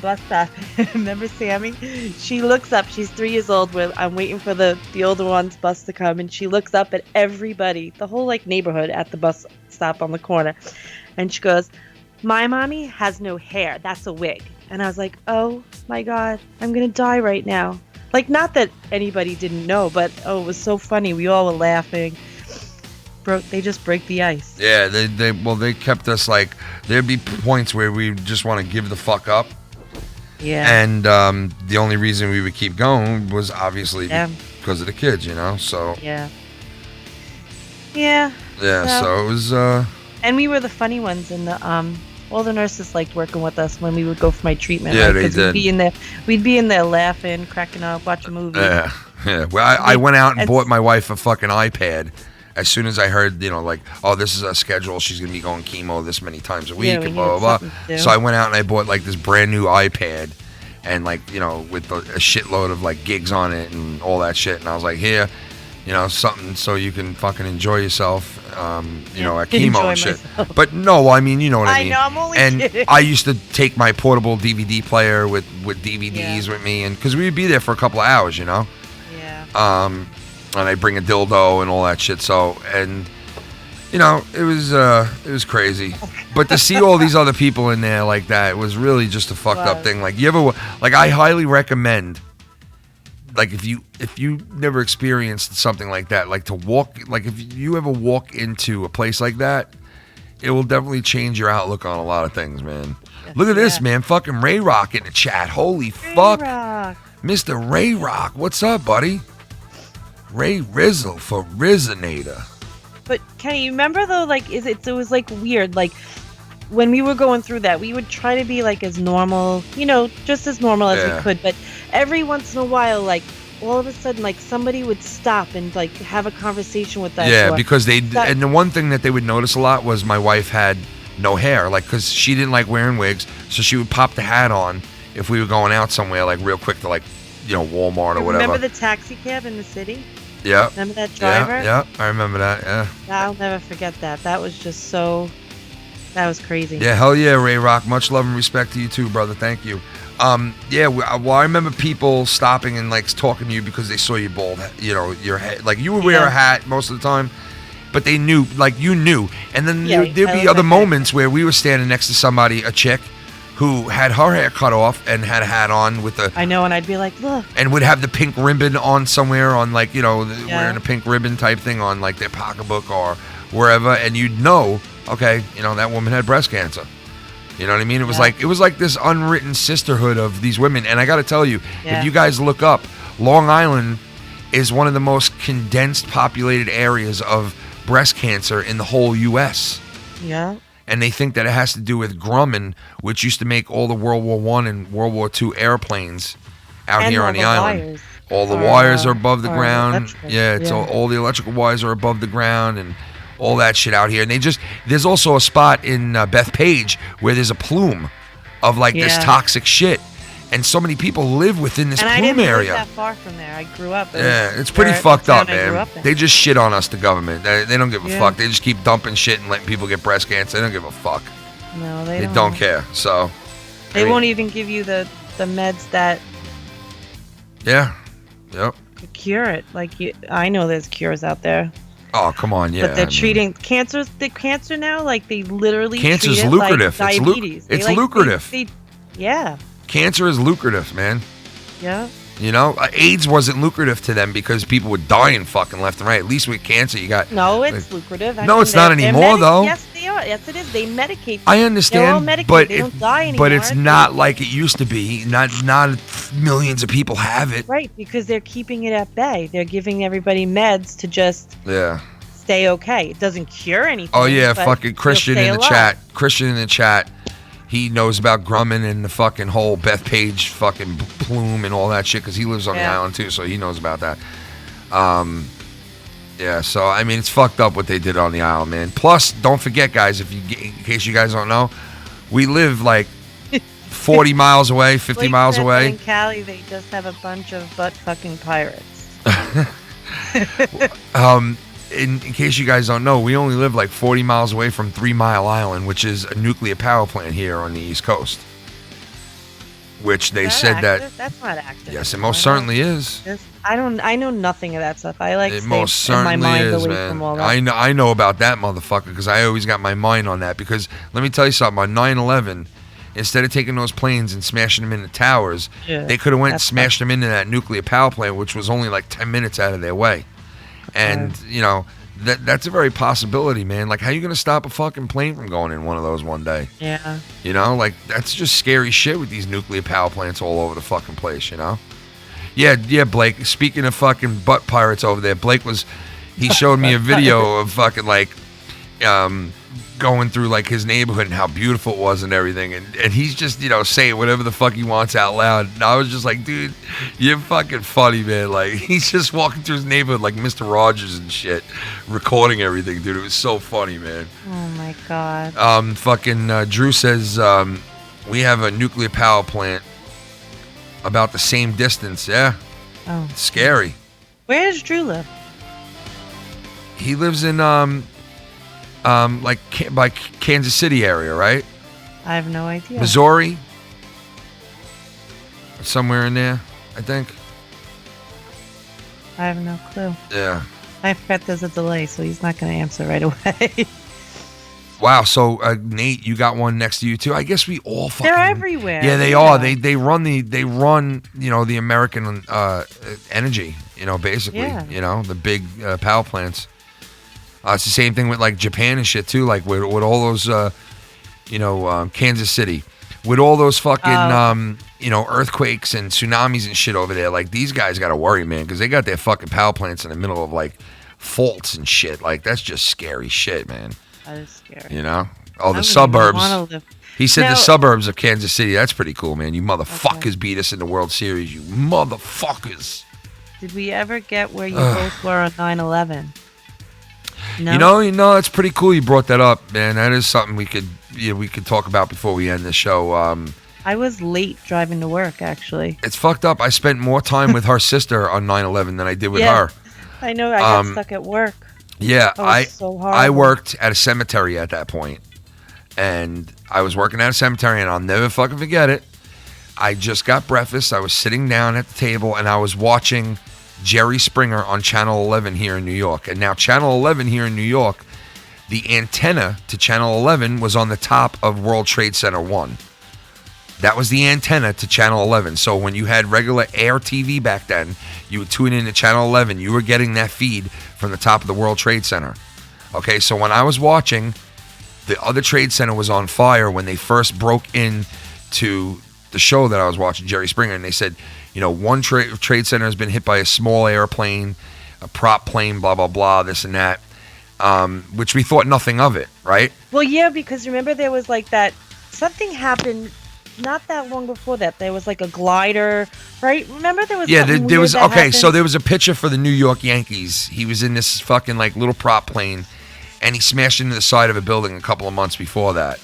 Speaker 2: bus stop. Remember Sammy? She looks up. She's 3 years old. I'm waiting for the older one's bus to come, and she looks up at everybody, the whole like neighborhood at the bus stop on the corner, and she goes, "My mommy has no hair. That's a wig." And I was like, "Oh my God, I'm gonna die right now." Like, not that anybody didn't know, but it was so funny. We all were laughing. They just break the ice.
Speaker 1: Yeah, they kept us like, there'd be points where we just want to give the fuck up.
Speaker 2: Yeah.
Speaker 1: And the only reason we would keep going was obviously because of the kids, so.
Speaker 2: Yeah. Yeah.
Speaker 1: Yeah, so it was.
Speaker 2: And we were the funny ones, and all the nurses liked working with us when we would go for my treatment.
Speaker 1: Yeah,
Speaker 2: right?
Speaker 1: they did.
Speaker 2: We'd be in there laughing, cracking up, watching movies.
Speaker 1: Yeah. Well, I went out and bought my wife a fucking iPad. As soon as I heard, oh, this is a schedule. She's going to be going chemo this many times a week and blah, blah, blah. So I went out and I bought like this brand new iPad and with a shitload of like gigs on it and all that shit. And I was like, here, something so you can fucking enjoy yourself, at chemo and shit.
Speaker 2: Myself.
Speaker 1: But no, I mean, you know what I mean.
Speaker 2: I know, I'm only
Speaker 1: and
Speaker 2: kidding.
Speaker 1: I used to take my portable DVD player with DVDs with me, and because we'd be there for a couple of hours,
Speaker 2: Yeah.
Speaker 1: And I bring a dildo and all that shit. So, and it was crazy. But to see all these other people in there like that was really just a fucked up thing. Like I highly recommend, like if you never experienced something like that, like to walk, like if you ever walk into a place like that, it will definitely change your outlook on a lot of things, man. Yes, look at this, man. Fucking Ray Rock in the chat. Holy fuck.
Speaker 2: Rock.
Speaker 1: Mr. Ray Rock. What's up, buddy? Ray Rizzle for Rizzinator.
Speaker 2: But Kenny, you remember though, like, it was like weird, like when we were going through that, we would try to be like as normal, just as normal as we could. But every once in a while, like all of a sudden, like somebody would stop and like have a conversation with us.
Speaker 1: Yeah, because and the one thing that they would notice a lot was my wife had no hair, like because she didn't like wearing wigs, so she would pop the hat on if we were going out somewhere, like real quick to like Walmart or whatever.
Speaker 2: Remember the taxi cab in the city?
Speaker 1: Yeah.
Speaker 2: Remember that driver?
Speaker 1: Yeah, I remember that, yeah.
Speaker 2: I'll never forget that. That was just that was crazy.
Speaker 1: Yeah, hell yeah, Ray Rock. Much love and respect to you too, brother. Thank you. Well, I remember people stopping and like talking to you because they saw you bald, your head. Like you would wear a hat most of the time, but they knew, like you knew. And then there'd be other moments where we were standing next to somebody, a chick, who had her hair cut off and had a hat on with the...
Speaker 2: I know, and I'd be like, look.
Speaker 1: And would have the pink ribbon on somewhere on like, wearing a pink ribbon type thing on like their pocketbook or wherever. And you'd know, okay, that woman had breast cancer. You know what I mean? It was like this unwritten sisterhood of these women. And I got to tell you, if you guys look up, Long Island is one of the most condensed populated areas of breast cancer in the whole U.S.
Speaker 2: Yeah.
Speaker 1: And they think that it has to do with Grumman, which used to make all the World War I and World War II airplanes out here on the island. All the wires are above the ground. It's all the electrical wires are above the ground and all that shit out here. And there's also a spot in Bethpage where there's a plume of like this toxic shit. And so many people live within this plume area.
Speaker 2: And I didn't live that far from there. I grew up.
Speaker 1: It's pretty fucked up, man. They just shit on us, the government. They don't give a fuck. They just keep dumping shit and letting people get breast cancer. They don't give a fuck.
Speaker 2: No, they
Speaker 1: don't care. So
Speaker 2: they won't even give you the meds that could cure it. Like I know there's cures out there.
Speaker 1: Oh, come on, yeah.
Speaker 2: But they're treating cancer now, like they literally
Speaker 1: cancer's
Speaker 2: treat it
Speaker 1: lucrative.
Speaker 2: Like diabetes.
Speaker 1: It's lucrative.
Speaker 2: Yeah.
Speaker 1: Cancer is lucrative, man.
Speaker 2: Yeah.
Speaker 1: AIDS wasn't lucrative to them because people were dying fucking left and right. At least with cancer, you got...
Speaker 2: No, it's lucrative.
Speaker 1: No, it's not anymore, though.
Speaker 2: Yes, they are. Yes, it is. They medicate.
Speaker 1: I understand,
Speaker 2: they're all medicated. They don't die anymore.
Speaker 1: But it's not like it used to be. Not millions of people have it.
Speaker 2: Right, because they're keeping it at bay. They're giving everybody meds to just stay okay. It doesn't cure anything.
Speaker 1: Oh, yeah, fucking Christian in the chat. Christian in the chat. He knows about Grumman and the fucking whole Bethpage fucking plume and all that shit because he lives on the island too, so he knows about that. So I mean, it's fucked up what they did on the island, man. Plus, don't forget, guys, in case you guys don't know, we live like 40 miles away, 50 miles away.
Speaker 2: In Cali, they just have a bunch of butt fucking pirates.
Speaker 1: In case you guys don't know, we only live like 40 miles away from 3 Mile Island, which is a nuclear power plant here on the East Coast. which they said
Speaker 2: active? That's not active.
Speaker 1: Yes, it most certainly is.
Speaker 2: I know nothing of that stuff. I like
Speaker 1: it
Speaker 2: stay
Speaker 1: most certainly
Speaker 2: in my mind
Speaker 1: is,
Speaker 2: away
Speaker 1: man.
Speaker 2: from all that.
Speaker 1: I know about that motherfucker because I always got my mind on that. Because let me tell you something. On 9/11, instead of taking those planes and smashing them into towers, they could have went and smashed them into that nuclear power plant, which was only like 10 minutes out of their way. And you know. That's a very possibility, man. Like, how you gonna stop a fucking plane from going in one of those one day?
Speaker 2: Yeah.
Speaker 1: You know, like that's just scary shit with these nuclear power plants all over the fucking place. You know. Yeah, Blake. Speaking of fucking butt pirates over there, he showed me a video of fucking like, going through like his neighborhood and how beautiful it was and everything, and he's just saying whatever the fuck he wants out loud. And I was just like, dude, you're fucking funny, man. Like he's just walking through his neighborhood like Mr. Rogers and shit, recording everything, dude. It was so funny, man.
Speaker 2: Oh my god.
Speaker 1: Drew says we have a nuclear power plant about the same distance. Yeah.
Speaker 2: Oh.
Speaker 1: Scary.
Speaker 2: Where does Drew live?
Speaker 1: He lives in like by Kansas City area, right?
Speaker 2: I have no idea.
Speaker 1: Missouri, somewhere in there, I think.
Speaker 2: I have no clue.
Speaker 1: Yeah.
Speaker 2: I forgot there's a delay, so he's not going to answer right away.
Speaker 1: Wow. So Nate, you got one next to you too. I guess we all fucking.
Speaker 2: They're everywhere.
Speaker 1: Yeah, they are. They run the American energy. Basically.
Speaker 2: Yeah.
Speaker 1: The big power plants. It's the same thing with like Japan and shit too, like with all those, Kansas City, with all those fucking, earthquakes and tsunamis and shit over there. Like these guys got to worry, man, because they got their fucking power plants in the middle of like faults and shit. Like that's just scary shit, man.
Speaker 2: That is scary.
Speaker 1: The suburbs. He said the suburbs of Kansas City. That's pretty cool, man. You motherfuckers beat us in the World Series. You motherfuckers.
Speaker 2: Did we ever get where you both were on 9/11?
Speaker 1: No? That's pretty cool you brought that up, man. That is something we could talk about before we end the show.
Speaker 2: I was late driving to work, actually.
Speaker 1: It's fucked up. I spent more time with her sister on 9/11 than I did with her.
Speaker 2: I know. I got stuck at work.
Speaker 1: Yeah,
Speaker 2: so
Speaker 1: I worked at a cemetery at that point. And I was working at a cemetery, and I'll never fucking forget it. I just got breakfast. I was sitting down at the table, and I was watching Jerry Springer on Channel 11 here in New York. And now Channel 11 here in New York, the antenna to Channel 11 was on the top of World Trade Center 1. That was the antenna to Channel 11. So when you had regular air TV back then, you would tune in to Channel 11. You were getting that feed from the top of the World Trade Center. Okay, so when I was watching, the other Trade Center was on fire when they first broke into the show that I was watching, Jerry Springer, and they said, one trade center has been hit by a small airplane, a prop plane, blah, blah, blah, this and that, which we thought nothing of it, right?
Speaker 2: Well, yeah, because remember there was like that, something happened not that long before that. There was like a glider, right? Remember there was
Speaker 1: there was, okay,
Speaker 2: happened?
Speaker 1: So there was a pitcher for the New York Yankees. He was in this fucking like little prop plane, and he smashed into the side of a building a couple of months before that.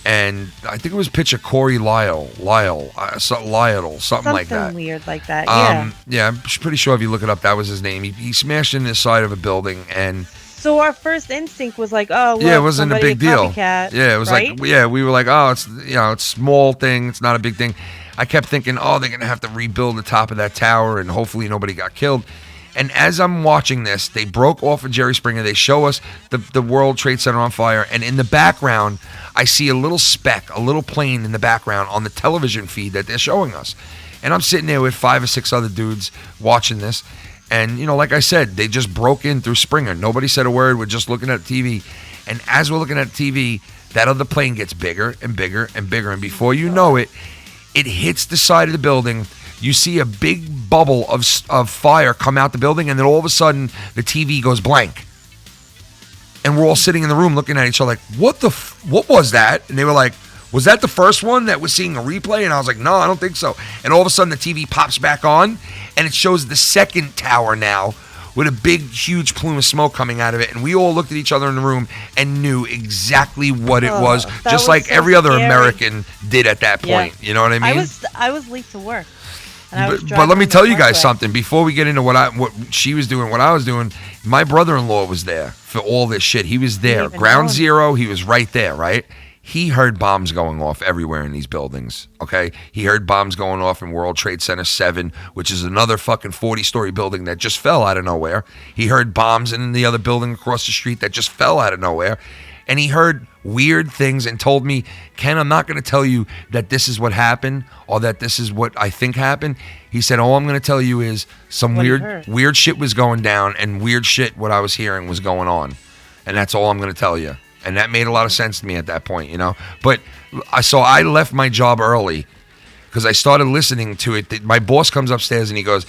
Speaker 1: And I think it was pitcher Corey Lytle, something like that.
Speaker 2: Something weird like that, yeah.
Speaker 1: Yeah, I'm pretty sure if you look it up, that was his name. He smashed into the side of a building, and
Speaker 2: so our first instinct was like, oh, look,
Speaker 1: yeah, it wasn't a big deal.
Speaker 2: Copycat,
Speaker 1: yeah, it was
Speaker 2: right?
Speaker 1: like, yeah, we were like, oh, it's it's a small thing, it's not a big thing. I kept thinking, oh, they're gonna have to rebuild the top of that tower, and hopefully nobody got killed. And as I'm watching this, they broke off of Jerry Springer. They show us the World Trade Center on fire. And in the background, I see a little speck, a little plane in the background on the television feed that they're showing us. And I'm sitting there with 5 or 6 other dudes watching this. And, like I said, they just broke in through Springer. Nobody said a word. We're just looking at the TV. And as we're looking at the TV, that other plane gets bigger and bigger and bigger. And before you know it, it hits the side of the building. You see a big bubble of fire come out the building, and then all of a sudden, the TV goes blank. And we're all sitting in the room looking at each other like, what was that? And they were like, was that the first one that was seeing a replay? And I was like, no, I don't think so. And all of a sudden, the TV pops back on, and it shows the second tower now with a big, huge plume of smoke coming out of it. And we all looked at each other in the room and knew exactly what it was, just like every other American did at that point. Yeah. You know what I mean?
Speaker 2: I was late to work.
Speaker 1: But let me tell you guys something before we get into what she was doing, what I was doing. My brother-in-law was there for all this shit. He was there, ground zero. He was right there, right? he heard bombs going off everywhere in these buildings, okay? He heard bombs going off in World Trade Center 7, which is another fucking 40-story building that just fell out of nowhere. He heard bombs in the other building across the street that just fell out of nowhere. And he heard weird things and told me, Ken, I'm not going to tell you that this is what happened or that this is what I think happened. He said, all I'm going to tell you is some weird shit was going down and weird shit what I was hearing was going on. And that's all I'm going to tell you. And that made a lot of sense to me at that point, you know. But so I left my job early because I started listening to it. My boss comes upstairs and he goes,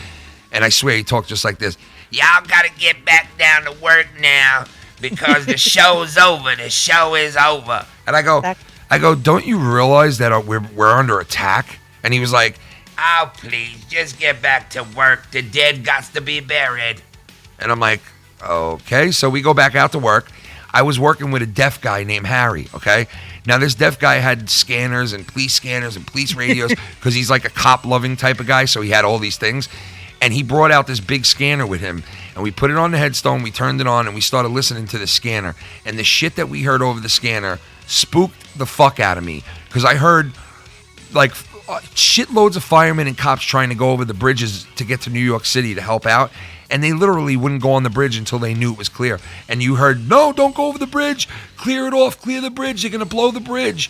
Speaker 1: and I swear he talked just like this.
Speaker 3: Y'all gotta get back down to work now because the show's over. The show is over.
Speaker 1: And I go, don't you realize that we're under attack? And he was like,
Speaker 3: oh, please, just get back to work. The dead gots to be buried.
Speaker 1: And I'm like, okay. So we go back out to work. I was working with a deaf guy named Harry, okay? Now, this deaf guy had scanners and police radios because he's like a cop-loving type of guy, so he had all these things. And he brought out this big scanner with him, and we put it on the headstone, we turned it on, and we started listening to the scanner. And the shit that we heard over the scanner spooked the fuck out of me because I heard, like, shitloads of firemen and cops trying to go over the bridges to get to New York City to help out. And they literally wouldn't go on the bridge until they knew it was clear. And you heard, no, don't go over the bridge. Clear it off. Clear the bridge. You're going to blow the bridge.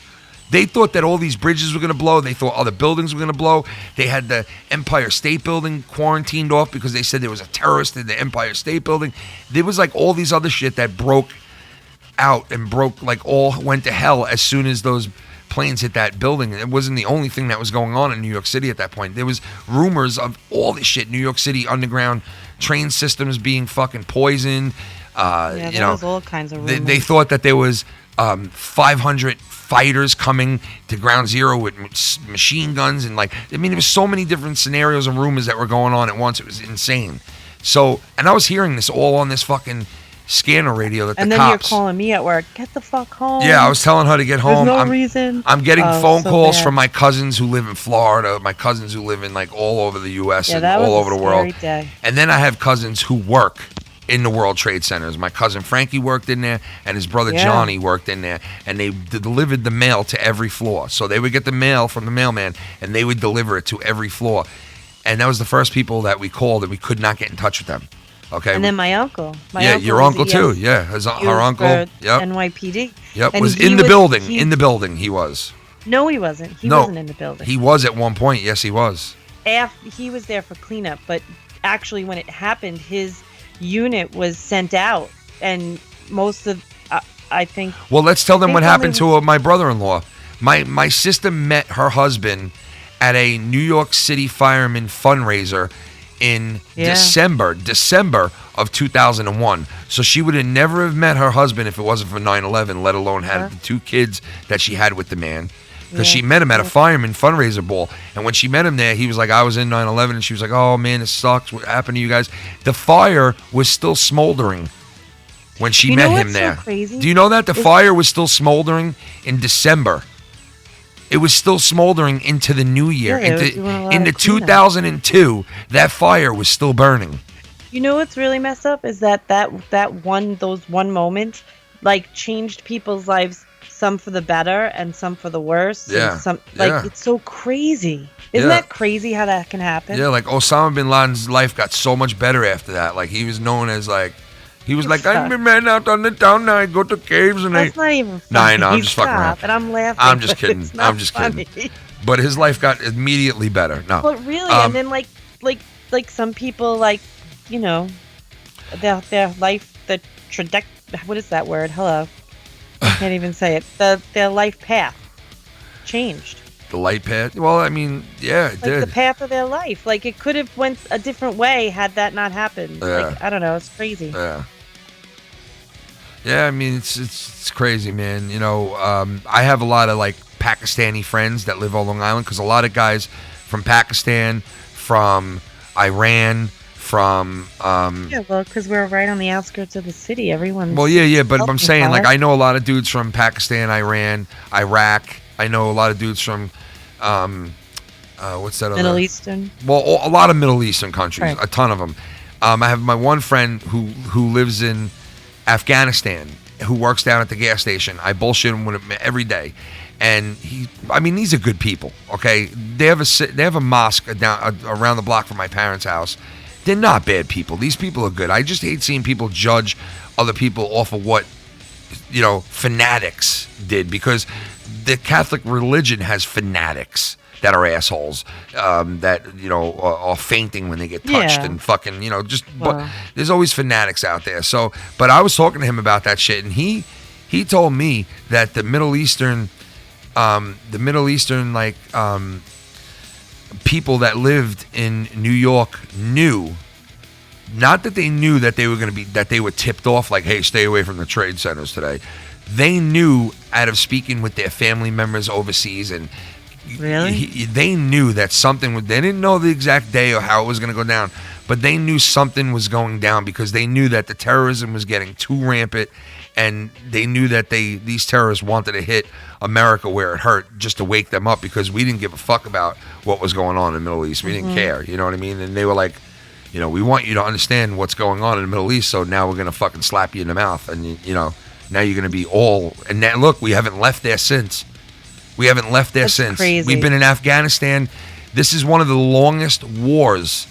Speaker 1: They thought that all these bridges were going to blow. They thought other buildings were going to blow. They had the Empire State Building quarantined off because they said there was a terrorist in the Empire State Building. There was like all these other shit that broke out and all went to hell as soon as those planes hit that building. It wasn't the only thing that was going on in New York City at that point. There was rumors of all this shit. New York City underground train systems being fucking poisoned.
Speaker 2: There was all kinds of rumors.
Speaker 1: They thought that there was 500 fighters coming to Ground Zero with machine guns and there was so many different scenarios and rumors that were going on at once. It was insane. So, and I was hearing this all on this fucking scanner radio that
Speaker 2: and
Speaker 1: the
Speaker 2: cops. And then
Speaker 1: cops,
Speaker 2: you're calling me at work. Get the fuck home.
Speaker 1: Yeah, I was telling her to get home.
Speaker 2: There's no reason.
Speaker 1: I'm getting phone
Speaker 2: so
Speaker 1: calls
Speaker 2: bad.
Speaker 1: from my cousins who live in Florida, my cousins who live in all over the U.S. and all over the world.
Speaker 2: Day.
Speaker 1: And then I have cousins who work in the World Trade Centers. My cousin Frankie worked in there, and his brother Johnny worked in there, and they delivered the mail to every floor. So they would get the mail from the mailman, and they would deliver it to every floor. And that was the first people that we called, and we could not get in touch with them. Okay.
Speaker 2: And then my uncle.
Speaker 1: Your uncle too. Yeah, her uncle. Yep.
Speaker 2: NYPD.
Speaker 1: Yep. And was in the building. In the building, he was.
Speaker 2: No, he wasn't. He wasn't in the building.
Speaker 1: He was at one point. Yes, he was.
Speaker 2: He was there for cleanup, but actually, when it happened, his unit was sent out, and most of, I think.
Speaker 1: Well, let's tell them what happened to my brother-in-law. My sister met her husband at a New York City fireman fundraiser in December of 2001. So she would have never have met her husband if it wasn't for 9/11, let alone had the 2 kids that she had with the man. Because she met him at a fireman fundraiser ball. And when she met him there, he was like, I was in 9/11. And she was like, oh, man, this sucks. What happened to you guys? The fire was still smoldering when she met him there.
Speaker 2: So crazy?
Speaker 1: Do you know that? The fire was still smoldering in December. It was still smoldering into the new year. Into 2002, that fire was still burning.
Speaker 2: You know what's really messed up is those one moment changed people's lives, some for the better and some for the worse.
Speaker 1: Yeah.
Speaker 2: It's so crazy. Isn't that crazy how that can happen?
Speaker 1: Yeah, Osama bin Laden's life got so much better after that. He was known as he was I'm a man out on the town now. I go to caves and
Speaker 2: That's not even funny.
Speaker 1: No, I'm just fucking around.
Speaker 2: And I'm laughing.
Speaker 1: I'm just kidding. I'm just kidding. But his life got immediately better. No.
Speaker 2: But really, and then some people their life, the trajectory. What is that word? Hello. I can't even say it. Their life path changed.
Speaker 1: The light path? Well, I mean, yeah, it did.
Speaker 2: The path of their life. It could have went a different way had that not happened.
Speaker 1: Yeah.
Speaker 2: I don't know. It's crazy.
Speaker 1: Yeah. Yeah, I mean, it's crazy, man. I have a lot of Pakistani friends that live on Long Island because a lot of guys from Pakistan, from Iran, from
Speaker 2: because we're right on the outskirts of the city. Everyone's
Speaker 1: but I'm saying I know a lot of dudes from Pakistan, Iran, Iraq. I know a lot of dudes from what's that other
Speaker 2: Middle Eastern.
Speaker 1: Well, a lot of Middle Eastern countries,
Speaker 2: right.
Speaker 1: A ton of them. I have my one friend who lives in Afghanistan, who works down at the gas station. I bullshit him with him every day. And these are good people, okay? They have a mosque down around the block from my parents' house. They're not bad people. These people are good. I just hate seeing people judge other people off of what, fanatics did, because the Catholic religion has fanatics that are assholes, that, are fainting when they get touched and fucking, but there's always fanatics out there. So, but I was talking to him about that shit, and he told me that the Middle Eastern people that lived in New York knew, not that they knew that they were going to be, that they were tipped off like, hey, stay away from the trade centers today. They knew out of speaking with their family members overseas, and
Speaker 2: really,
Speaker 1: they knew that something was, they didn't know the exact day or how it was going to go down, but they knew something was going down, because they knew that the terrorism was getting too rampant, and they knew that these terrorists wanted to hit America where it hurt, just to wake them up, because we didn't give a fuck about what was going on in the Middle East. We didn't care, you know what I mean? And they were like, we want you to understand what's going on in the Middle East, so now we're going to fucking slap you in the mouth, and now you're going to be all, and now, look, we haven't left there since. That's crazy. We've been in Afghanistan. This is one of the longest wars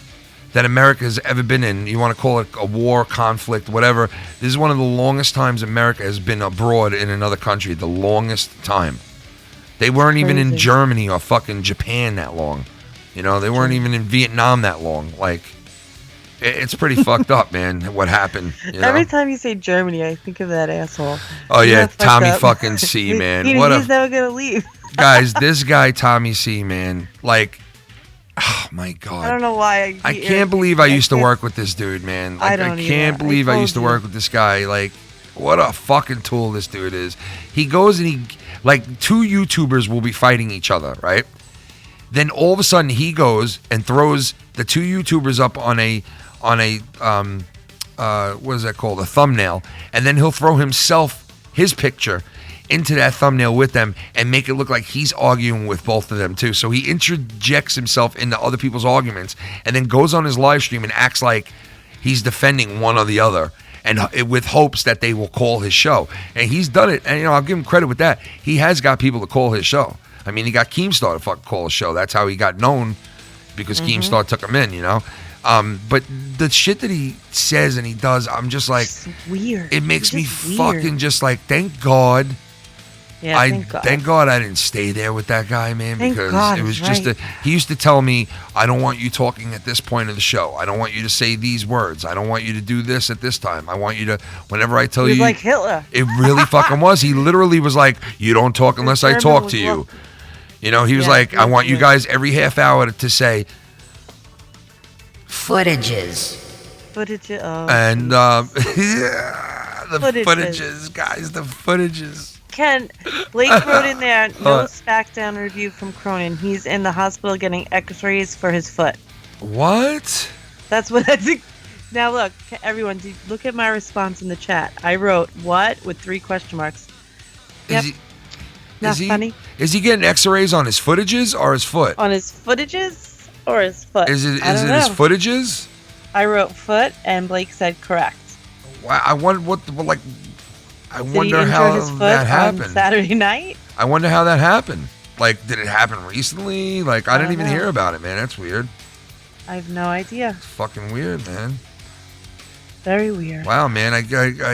Speaker 1: that America has ever been in. You want to call it a war, conflict, whatever. This is one of the longest times America has been abroad in another country. The longest time. They weren't even in Germany or fucking Japan that long. They weren't even in Vietnam that long. Like, it's pretty fucked up, man, what happened.
Speaker 2: Every time you say Germany, I think of that asshole.
Speaker 1: Oh, yeah, Tommy fucking C, man.
Speaker 2: He's never going to leave.
Speaker 1: Guys, this guy, Tommy C, man, like, oh, my God.
Speaker 2: I don't know why.
Speaker 1: I can't believe I used to work with this dude, man. Like, I can't believe I used to work with this guy. Like, what a fucking tool this dude is. He goes and two YouTubers will be fighting each other, right? Then all of a sudden he goes and throws the two YouTubers up on a what is that called? A thumbnail. And then he'll throw his picture into that thumbnail with them and make it look like he's arguing with both of them too. So he interjects himself into other people's arguments and then goes on his live stream and acts like he's defending one or the other, and with hopes that they will call his show. And he's done it, and I'll give him credit with that. He has got people to call his show. I mean, he got Keemstar to fucking call his show. That's how he got known, because Keemstar took him in, But the shit that he says and he does, I'm just like,
Speaker 2: it's weird.
Speaker 1: It makes me fucking just like, thank God.
Speaker 2: Yeah,
Speaker 1: thank God I didn't stay there with that guy, man, because
Speaker 2: God,
Speaker 1: it was just he used to tell me, I don't want you talking at this point of the show. I don't want you to say these words. I don't want you to do this at this time. I want you to, whenever I tell you.
Speaker 2: He was like Hitler.
Speaker 1: It really fucking was. He literally was like, you don't talk unless I talk to you. He was like, I want you guys every half hour to say
Speaker 3: footages.
Speaker 2: Oh,
Speaker 1: and the footages, guys, the footages.
Speaker 2: Ken, Blake wrote in there, no SmackDown review from Cronin. He's in the hospital getting x-rays for his foot.
Speaker 1: What?
Speaker 2: That's what I think. Now look, everyone, look at my response in the chat. I wrote, what? With 3 question marks. Yep. Not funny.
Speaker 1: Is he getting x-rays on his footages or his foot?
Speaker 2: On his footages or his foot?
Speaker 1: Is it his footages?
Speaker 2: I wrote foot, and Blake said correct.
Speaker 1: Wow, I wonder I wonder
Speaker 2: his
Speaker 1: how
Speaker 2: foot
Speaker 1: that happened.
Speaker 2: On Saturday night?
Speaker 1: I wonder how that happened. Like, did it happen recently? Like, I didn't even hear about it, man. That's weird.
Speaker 2: I have no idea.
Speaker 1: It's fucking weird, man.
Speaker 2: Very weird.
Speaker 1: Wow, man. I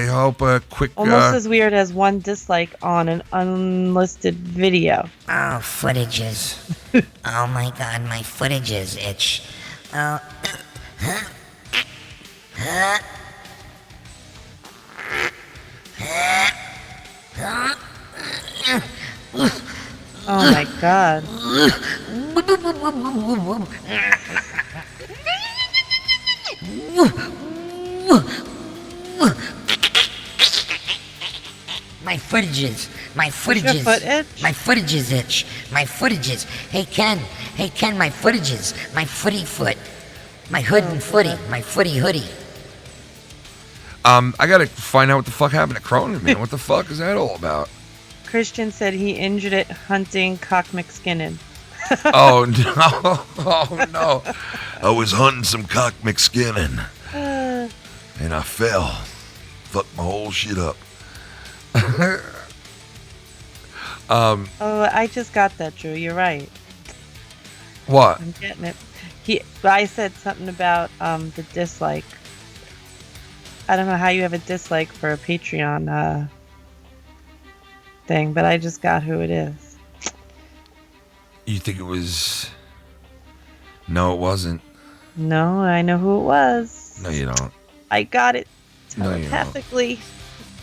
Speaker 1: hope a quick.
Speaker 2: Almost as weird as one dislike on an unlisted video.
Speaker 3: Oh, footages. Oh my God, my footages itch. Oh.
Speaker 2: Oh my God.
Speaker 3: My footages.
Speaker 2: Your foot itch?
Speaker 3: My footages itch. My footages. Hey Ken, my footages. My footy foot. My hood and footy. My footy hoodie.
Speaker 1: I gotta find out what the fuck happened to Cronin, man. What the fuck is that all about?
Speaker 2: Christian said he injured it hunting cock McSkinnon.
Speaker 1: Oh no! Oh no! I was hunting some cock McSkinnon, and I fell. Fucked my whole shit up.
Speaker 2: Oh, I just got that, Drew. You're right.
Speaker 1: What?
Speaker 2: I'm getting it. I said something about the dislike. I don't know how you have a dislike for a Patreon thing, but I just got who it is.
Speaker 1: You think it was? No, it wasn't.
Speaker 2: No, I know who it was.
Speaker 1: No, you don't.
Speaker 2: I got it
Speaker 1: No, you don't.
Speaker 2: telepathically.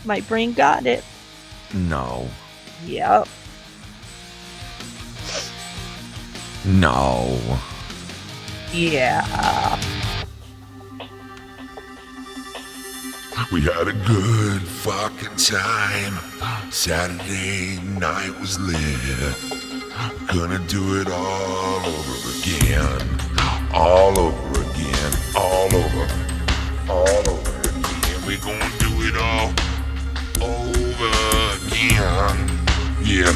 Speaker 2: My brain got it.
Speaker 1: No.
Speaker 2: Yep.
Speaker 1: No.
Speaker 2: Yeah.
Speaker 5: We had a good fucking time. Saturday night was lit. Gonna do it all over again. All over again. All over again. We're gonna do it all over again. Yeah.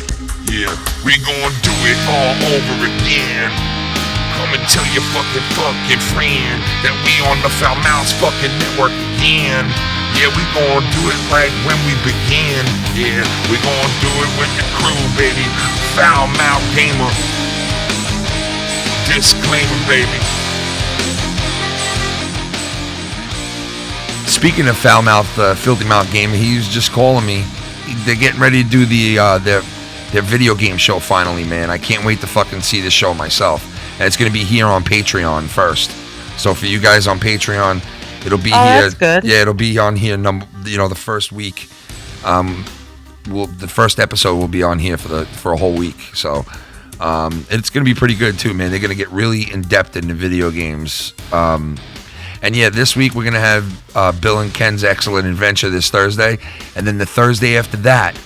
Speaker 5: We're gonna do it all over again. Come and tell your fucking friend that we on the Foul Mouths fucking network again. Yeah, we gonna do it like when we begin. Yeah, we gonna do it with the crew, baby. Foul Mouth Gamer. Disclaimer, baby.
Speaker 1: Speaking of foul mouth, filthy mouth game, he was just calling me. They're getting ready to do their video game show finally, man. I can't wait to fucking see this show myself. And it's gonna be here on Patreon first. So for you guys on Patreon, it'll be here.
Speaker 2: That's good.
Speaker 1: Yeah, it'll be on here. The first week. The first episode will be on here for a whole week. So it's gonna be pretty good too, man. They're gonna get really in depth into video games. And yeah, this week we're going to have Bill and Ken's Excellent Adventure this Thursday. And then the Thursday after that,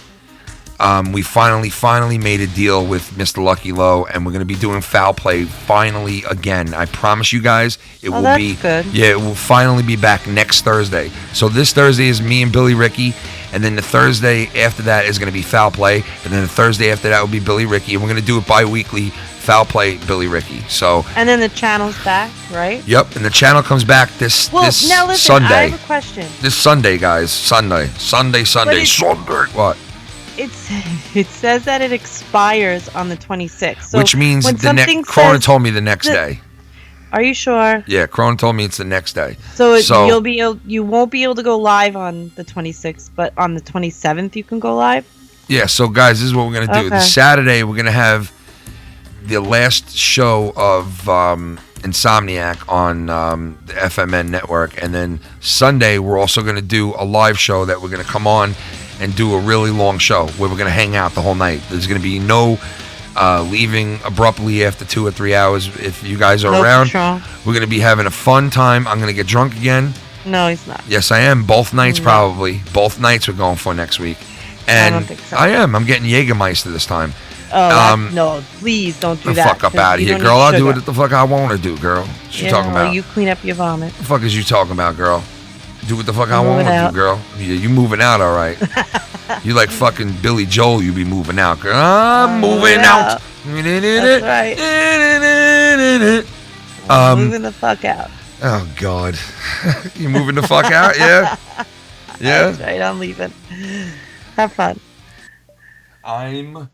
Speaker 1: we finally made a deal with Mr. Lucky Low. And we're going to be doing Foul Play finally again. I promise you guys, it will be
Speaker 2: good.
Speaker 1: Yeah, it will finally be back next Thursday. So this Thursday is me and Billy Ricky. And then the Thursday after that is going to be Foul Play. And then the Thursday after that will be Billy Ricky. And we're going to do it bi-weekly. Foul Play, Billy Ricky. So.
Speaker 2: And then the channel's back, right?
Speaker 1: Yep, and the channel comes back this
Speaker 2: now listen,
Speaker 1: Sunday.
Speaker 2: I have a question.
Speaker 1: This Sunday, guys. Sunday. Sunday. What?
Speaker 2: It says that it expires on the 26th. So
Speaker 1: which means
Speaker 2: when
Speaker 1: the next. Cronin told me the next day.
Speaker 2: Are you sure?
Speaker 1: Yeah, Cronin told me it's the next day.
Speaker 2: So you won't be able to go live on the 26th, but on the 27th you can go live.
Speaker 1: Yeah. So guys, this is what we're gonna do.
Speaker 2: Okay.
Speaker 1: The Saturday we're gonna have the last show of Insomniac on the FMN network, and then Sunday we're also going to do a live show that we're going to come on and do a really long show where we're going to hang out the whole night. There's going to be no leaving abruptly after 2 or 3 hours. If you guys are around,
Speaker 2: Patrol.
Speaker 1: we're going to be having a fun time. I'm going to get drunk again.
Speaker 2: No, he's not.
Speaker 1: Yes, I am. Both nights,
Speaker 2: No.
Speaker 1: probably. Both nights we're going for next week. And
Speaker 2: I don't think so.
Speaker 1: I am. I'm getting Jägermeister this time.
Speaker 2: Oh, no, please don't do
Speaker 1: The
Speaker 2: that.
Speaker 1: fuck up out of here, girl. I'll do what the fuck I want to do, girl. What you talking about?
Speaker 2: You clean up your vomit.
Speaker 1: The fuck is you talking about, girl? Do what the fuck I
Speaker 2: I'm
Speaker 1: want
Speaker 2: moving
Speaker 1: to
Speaker 2: out.
Speaker 1: do, girl. Yeah, you moving out, all right. You like fucking Billy Joel, you be moving out, girl. I'm moving out.
Speaker 2: That's right. Moving the fuck out.
Speaker 1: Oh, God. You moving the fuck out, yeah? Yeah?
Speaker 2: That's right, I'm leaving. Have fun.
Speaker 1: I'm...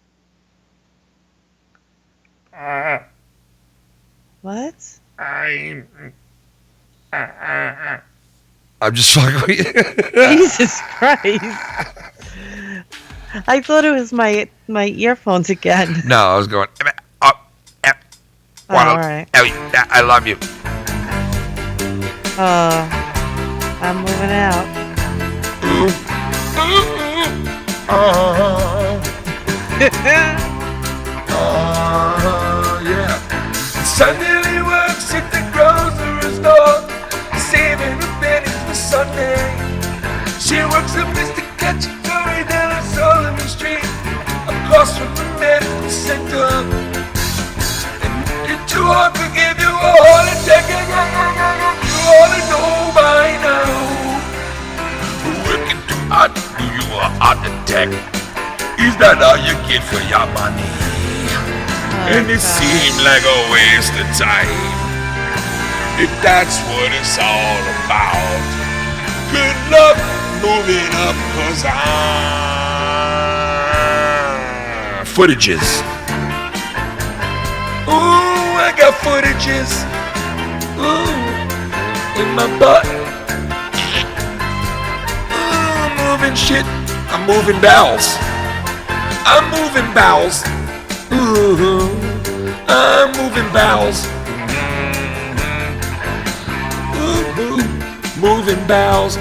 Speaker 2: What?
Speaker 1: I'm just fucking with you.
Speaker 2: Jesus Christ. I thought it was my earphones again.
Speaker 1: No, I was going...
Speaker 2: Oh, all right.
Speaker 1: I love you.
Speaker 2: I'm moving out.
Speaker 5: Yeah. Sunday works at the grocery store, saving a penny for Sunday. She works at Mr. Cacciatore down on Solomon Street, across from the medical center. And it's too hard to give you a heart attack. You ought to know by now. Working too hard to do you a heart attack. Is that all you get for your money? And it seemed like a waste of time. If that's what it's all about, good luck moving up, 'cause I'm footages. Ooh, I got footages. Ooh, in my butt. Ooh, moving shit. I'm moving bowels. I'm moving bowels. Ooh, I'm moving bowels. Ooh, moving bowels.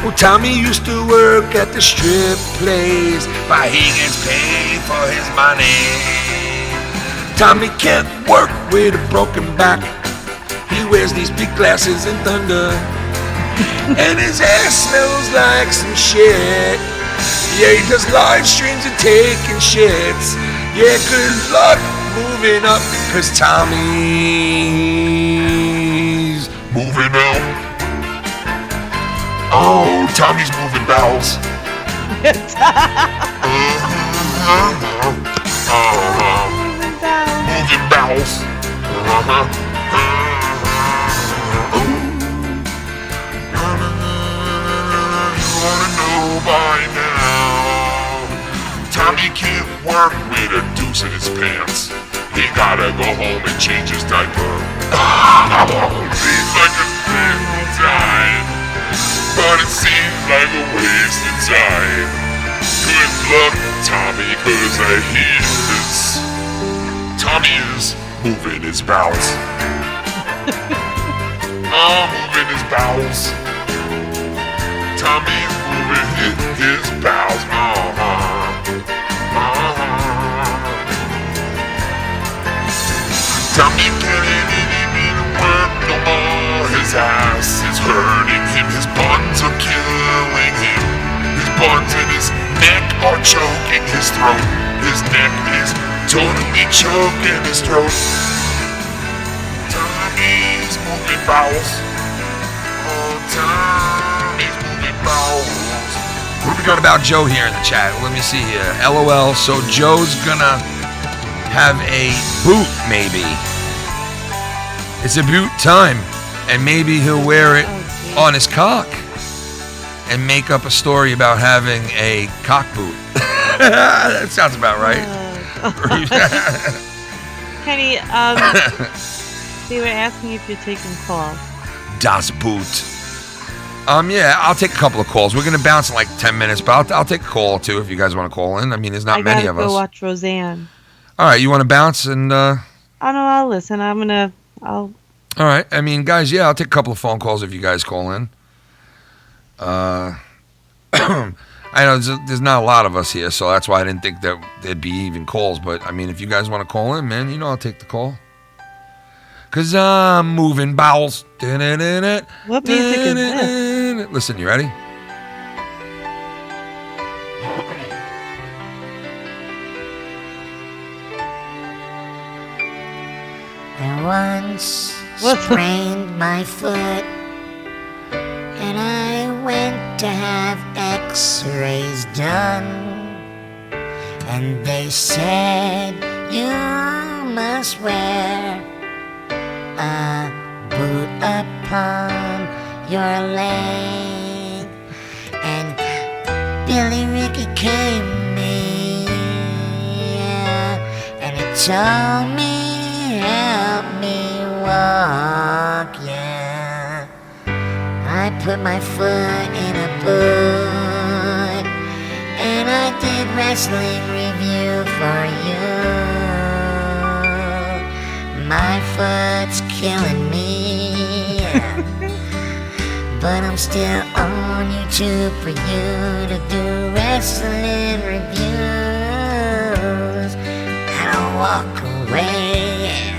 Speaker 5: Well, Tommy used to work at the strip place, but he gets paid for his money. Tommy can't work with a broken back. He wears these big glasses in thunder, and his ass smells like some shit. Yeah, he does live streams and taking shits. Yeah, good luck moving up, cause Tommy's moving out. Oh, Tommy's moving bowels. Moving bowels. You wanna know by now. Tommy can't work with a deuce in his pants. He gotta go home and change his diaper. Seems like a thin time, but it seems like a waste of time. Good luck, Tommy, cause Tommy is moving his bowels. Moving his bowels. Tommy's moving his bowels. Tommy can't even work no more. His ass is hurting him. His buns are killing him. His buns and his neck are choking his throat. His neck is totally choking his throat. Tommy's moving bowels. Oh, Tommy's moving bowels.
Speaker 1: What have we got about Joe here in the chat? Let me see here. LOL. So Joe's gonna have a boot, maybe. It's a boot time. And maybe he'll wear it on his cock and make up a story about having a cock boot. That sounds about right.
Speaker 2: Kenny, they were asking if you're taking calls.
Speaker 1: Das Boot. Yeah, I'll take a couple of calls. We're gonna bounce in like 10 minutes, but I'll take a call or two if you guys want to call in. I mean, there's not many of us.
Speaker 2: I gotta go watch Roseanne.
Speaker 1: All right, you want to bounce and?
Speaker 2: I don't know. I'll listen. All
Speaker 1: right. I mean, guys, yeah, I'll take a couple of phone calls if you guys call in. I know there's not a lot of us here, so that's why I didn't think that there'd be even calls. But I mean, if you guys want to call in, man, I'll take the call. Cause I'm moving bowels.
Speaker 2: What music is this?
Speaker 1: Listen, you ready?
Speaker 3: I once sprained my foot, and I went to have x-rays done, and they said you must wear a boot upon your leg. And Billy Ricky came to me, and he told me, help me walk, yeah. I put my foot in a boot, and I did wrestling review for you. My foot's killing me, but I'm still on YouTube for you to do wrestling reviews. And I'll walk away,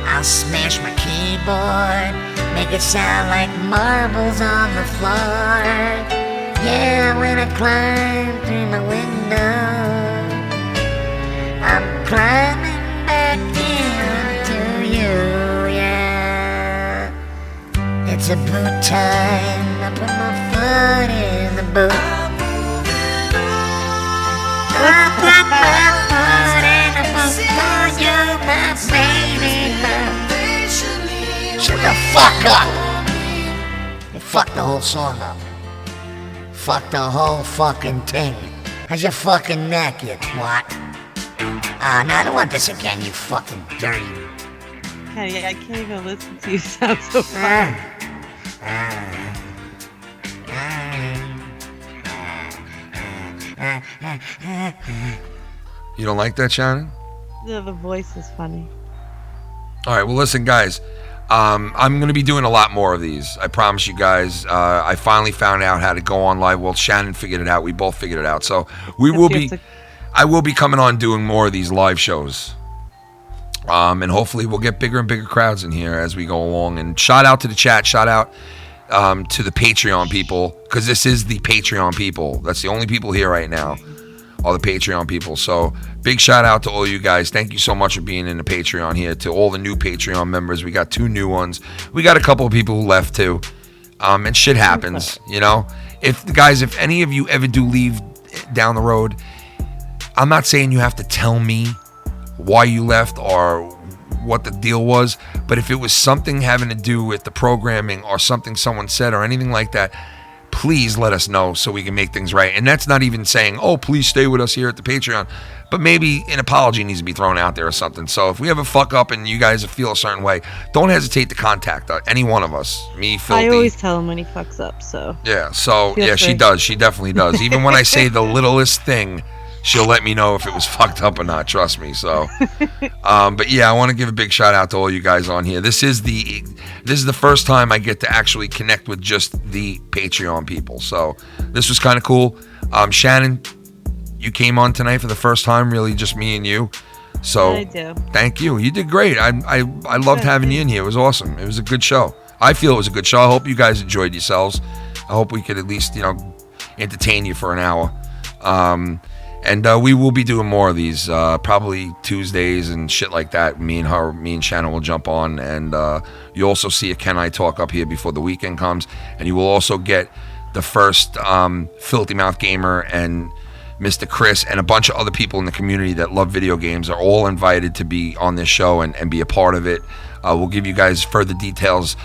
Speaker 3: I'll smash my keyboard, make it sound like marbles on the floor. Yeah, when I climb through my window, I'm climbing back into you, yeah. It's a boot time, I put my foot in the boot. I put my foot in the boot for you, my baby. Shut the fuck up! You fucked the whole song up. fuck the whole fucking thing. How's your fucking neck, you twat? No, I don't want this again, you fucking dirty.
Speaker 2: Kenny, I can't even listen to you sound so funny.
Speaker 1: You don't like that, Shannon?
Speaker 2: No, the voice is funny.
Speaker 1: All right, well, listen, guys. I'm going to be doing a lot more of these. I promise you guys. I finally found out how to go on live. Well, Shannon figured it out. We both figured it out. So I will be coming on doing more of these live shows. And hopefully we'll get bigger and bigger crowds in here as we go along. And shout out to the chat. Shout out to the Patreon people, because this is the Patreon people. That's the only people here right now are the Patreon people. So big shout out to all you guys. Thank you so much for being in the Patreon here. To all the new Patreon members, we got 2 new ones. We got a couple of people who left too. And shit happens, you know. If any of you ever do leave down the road, I'm not saying you have to tell me why you left or what the deal was, but if it was something having to do with the programming or something someone said or anything like that, please let us know so we can make things right. And that's not even saying, oh, please stay with us here at the Patreon, but maybe an apology needs to be thrown out there or something. So if we have a fuck up and you guys feel a certain way, don't hesitate to contact any one of us. Me, Filthy.
Speaker 2: I always tell him when he fucks up, so.
Speaker 1: Yeah, so, yeah, she does. She definitely does. Even when I say the littlest thing, she'll let me know if it was fucked up or not. Trust me. So, but yeah, I want to give a big shout out to all you guys on here. This is the first time I get to actually connect with just the Patreon people. So this was kind of cool. Shannon, you came on tonight for the first time, really just me and you. So
Speaker 2: I do.
Speaker 1: Thank you. You did great. I loved having you in here. It was awesome. It was a good show. I feel it was a good show. I hope you guys enjoyed yourselves. I hope we could at least, entertain you for an hour. And we will be doing more of these, probably Tuesdays and shit like that. Me and Shannon will jump on, and you also see a Can I Talk up here before the weekend comes, and you will also get the first Filthy Mouth Gamer and Mr. Chris and a bunch of other people in the community that love video games are all invited to be on this show and be a part of it. We'll give you guys further details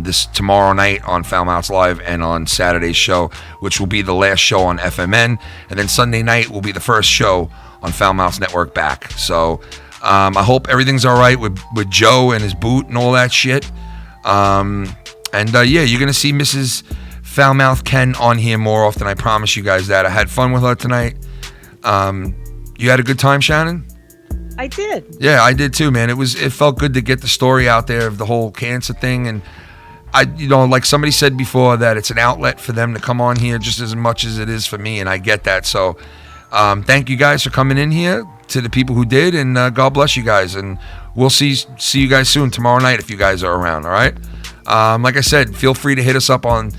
Speaker 1: this tomorrow night on Foul Mouths Live and on Saturday's show, which will be the last show on FMN, and then Sunday night will be the first show on Foul Mouths Network back. So I hope everything's all right with Joe and his boot and all that shit. Yeah, you're gonna see Mrs. Foulmouth Ken on here more often. I promise you guys that. I had fun with her tonight. You had a good time, Shannon?
Speaker 2: I did.
Speaker 1: Yeah, I did too, man. It felt good to get the story out there of the whole cancer thing, and like somebody said before, that it's an outlet for them to come on here just as much as it is for me, and I get that. So thank you guys for coming in here, to the people who did, and God bless you guys, and we'll see you guys soon tomorrow night if you guys are around. All right. Like I said, feel free to hit us up on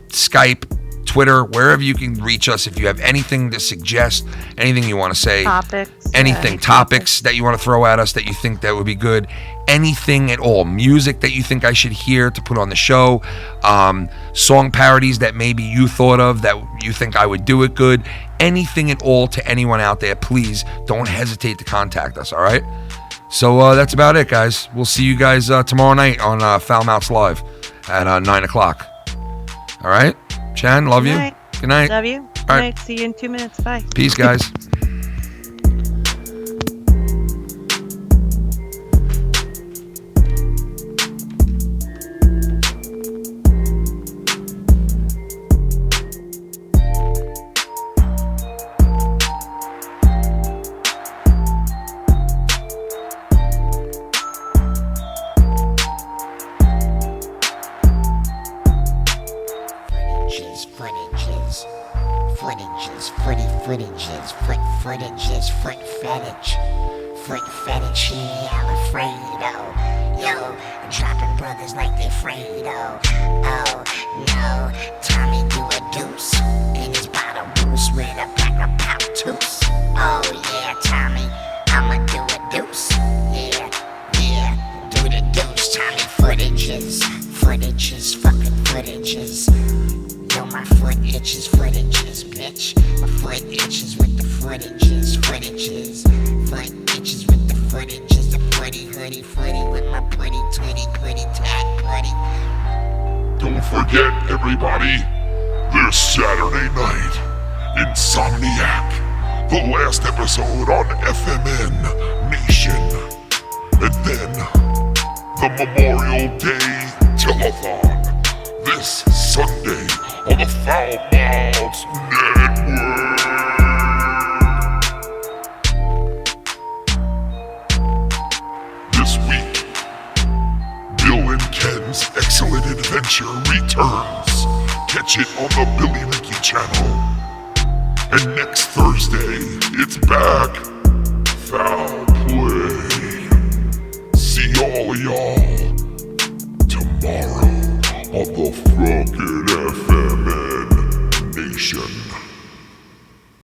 Speaker 1: Skype, Twitter, wherever you can reach us. If you have anything to suggest, anything you want to say, topics that you want to throw at us that you think that would be good, anything at all, music that you think I should hear to put on the show, song parodies that maybe you thought of that you think I would do it good, anything at all to anyone out there, please don't hesitate to contact us. All right. So that's about it, guys. We'll see you guys tomorrow night on Foul Mouths Live at 9 o'clock. All right. Chan, love you. Good night.
Speaker 2: Love you. Good night. See you in 2 minutes. Bye.
Speaker 1: Peace, guys.
Speaker 3: fetish, yeah, I'm afraid, oh, yo, dropping brothers like they afraid, oh, no, Tommy do a deuce, in his bottle boost with a pack of poutus, oh, yeah, Tommy, I'ma do a deuce, yeah, do the deuce, Tommy, footages, fucking footages, yo, my foot itches, bitch, my foot itches with the footages, foot itches with the footages, the footy with my putty, tag putty.
Speaker 6: Don't forget, everybody, This Saturday night, Insomniac, the last episode on FMN Nation. And then, the Memorial Day Telethon, this Sunday on the Foul Mouths Network. This week, Bill and Ken's Excellent Adventure returns. Catch it on the Billy Mickey channel. And next Thursday, it's back. Foul Play. See all y'all tomorrow on the fucking FMN Nation.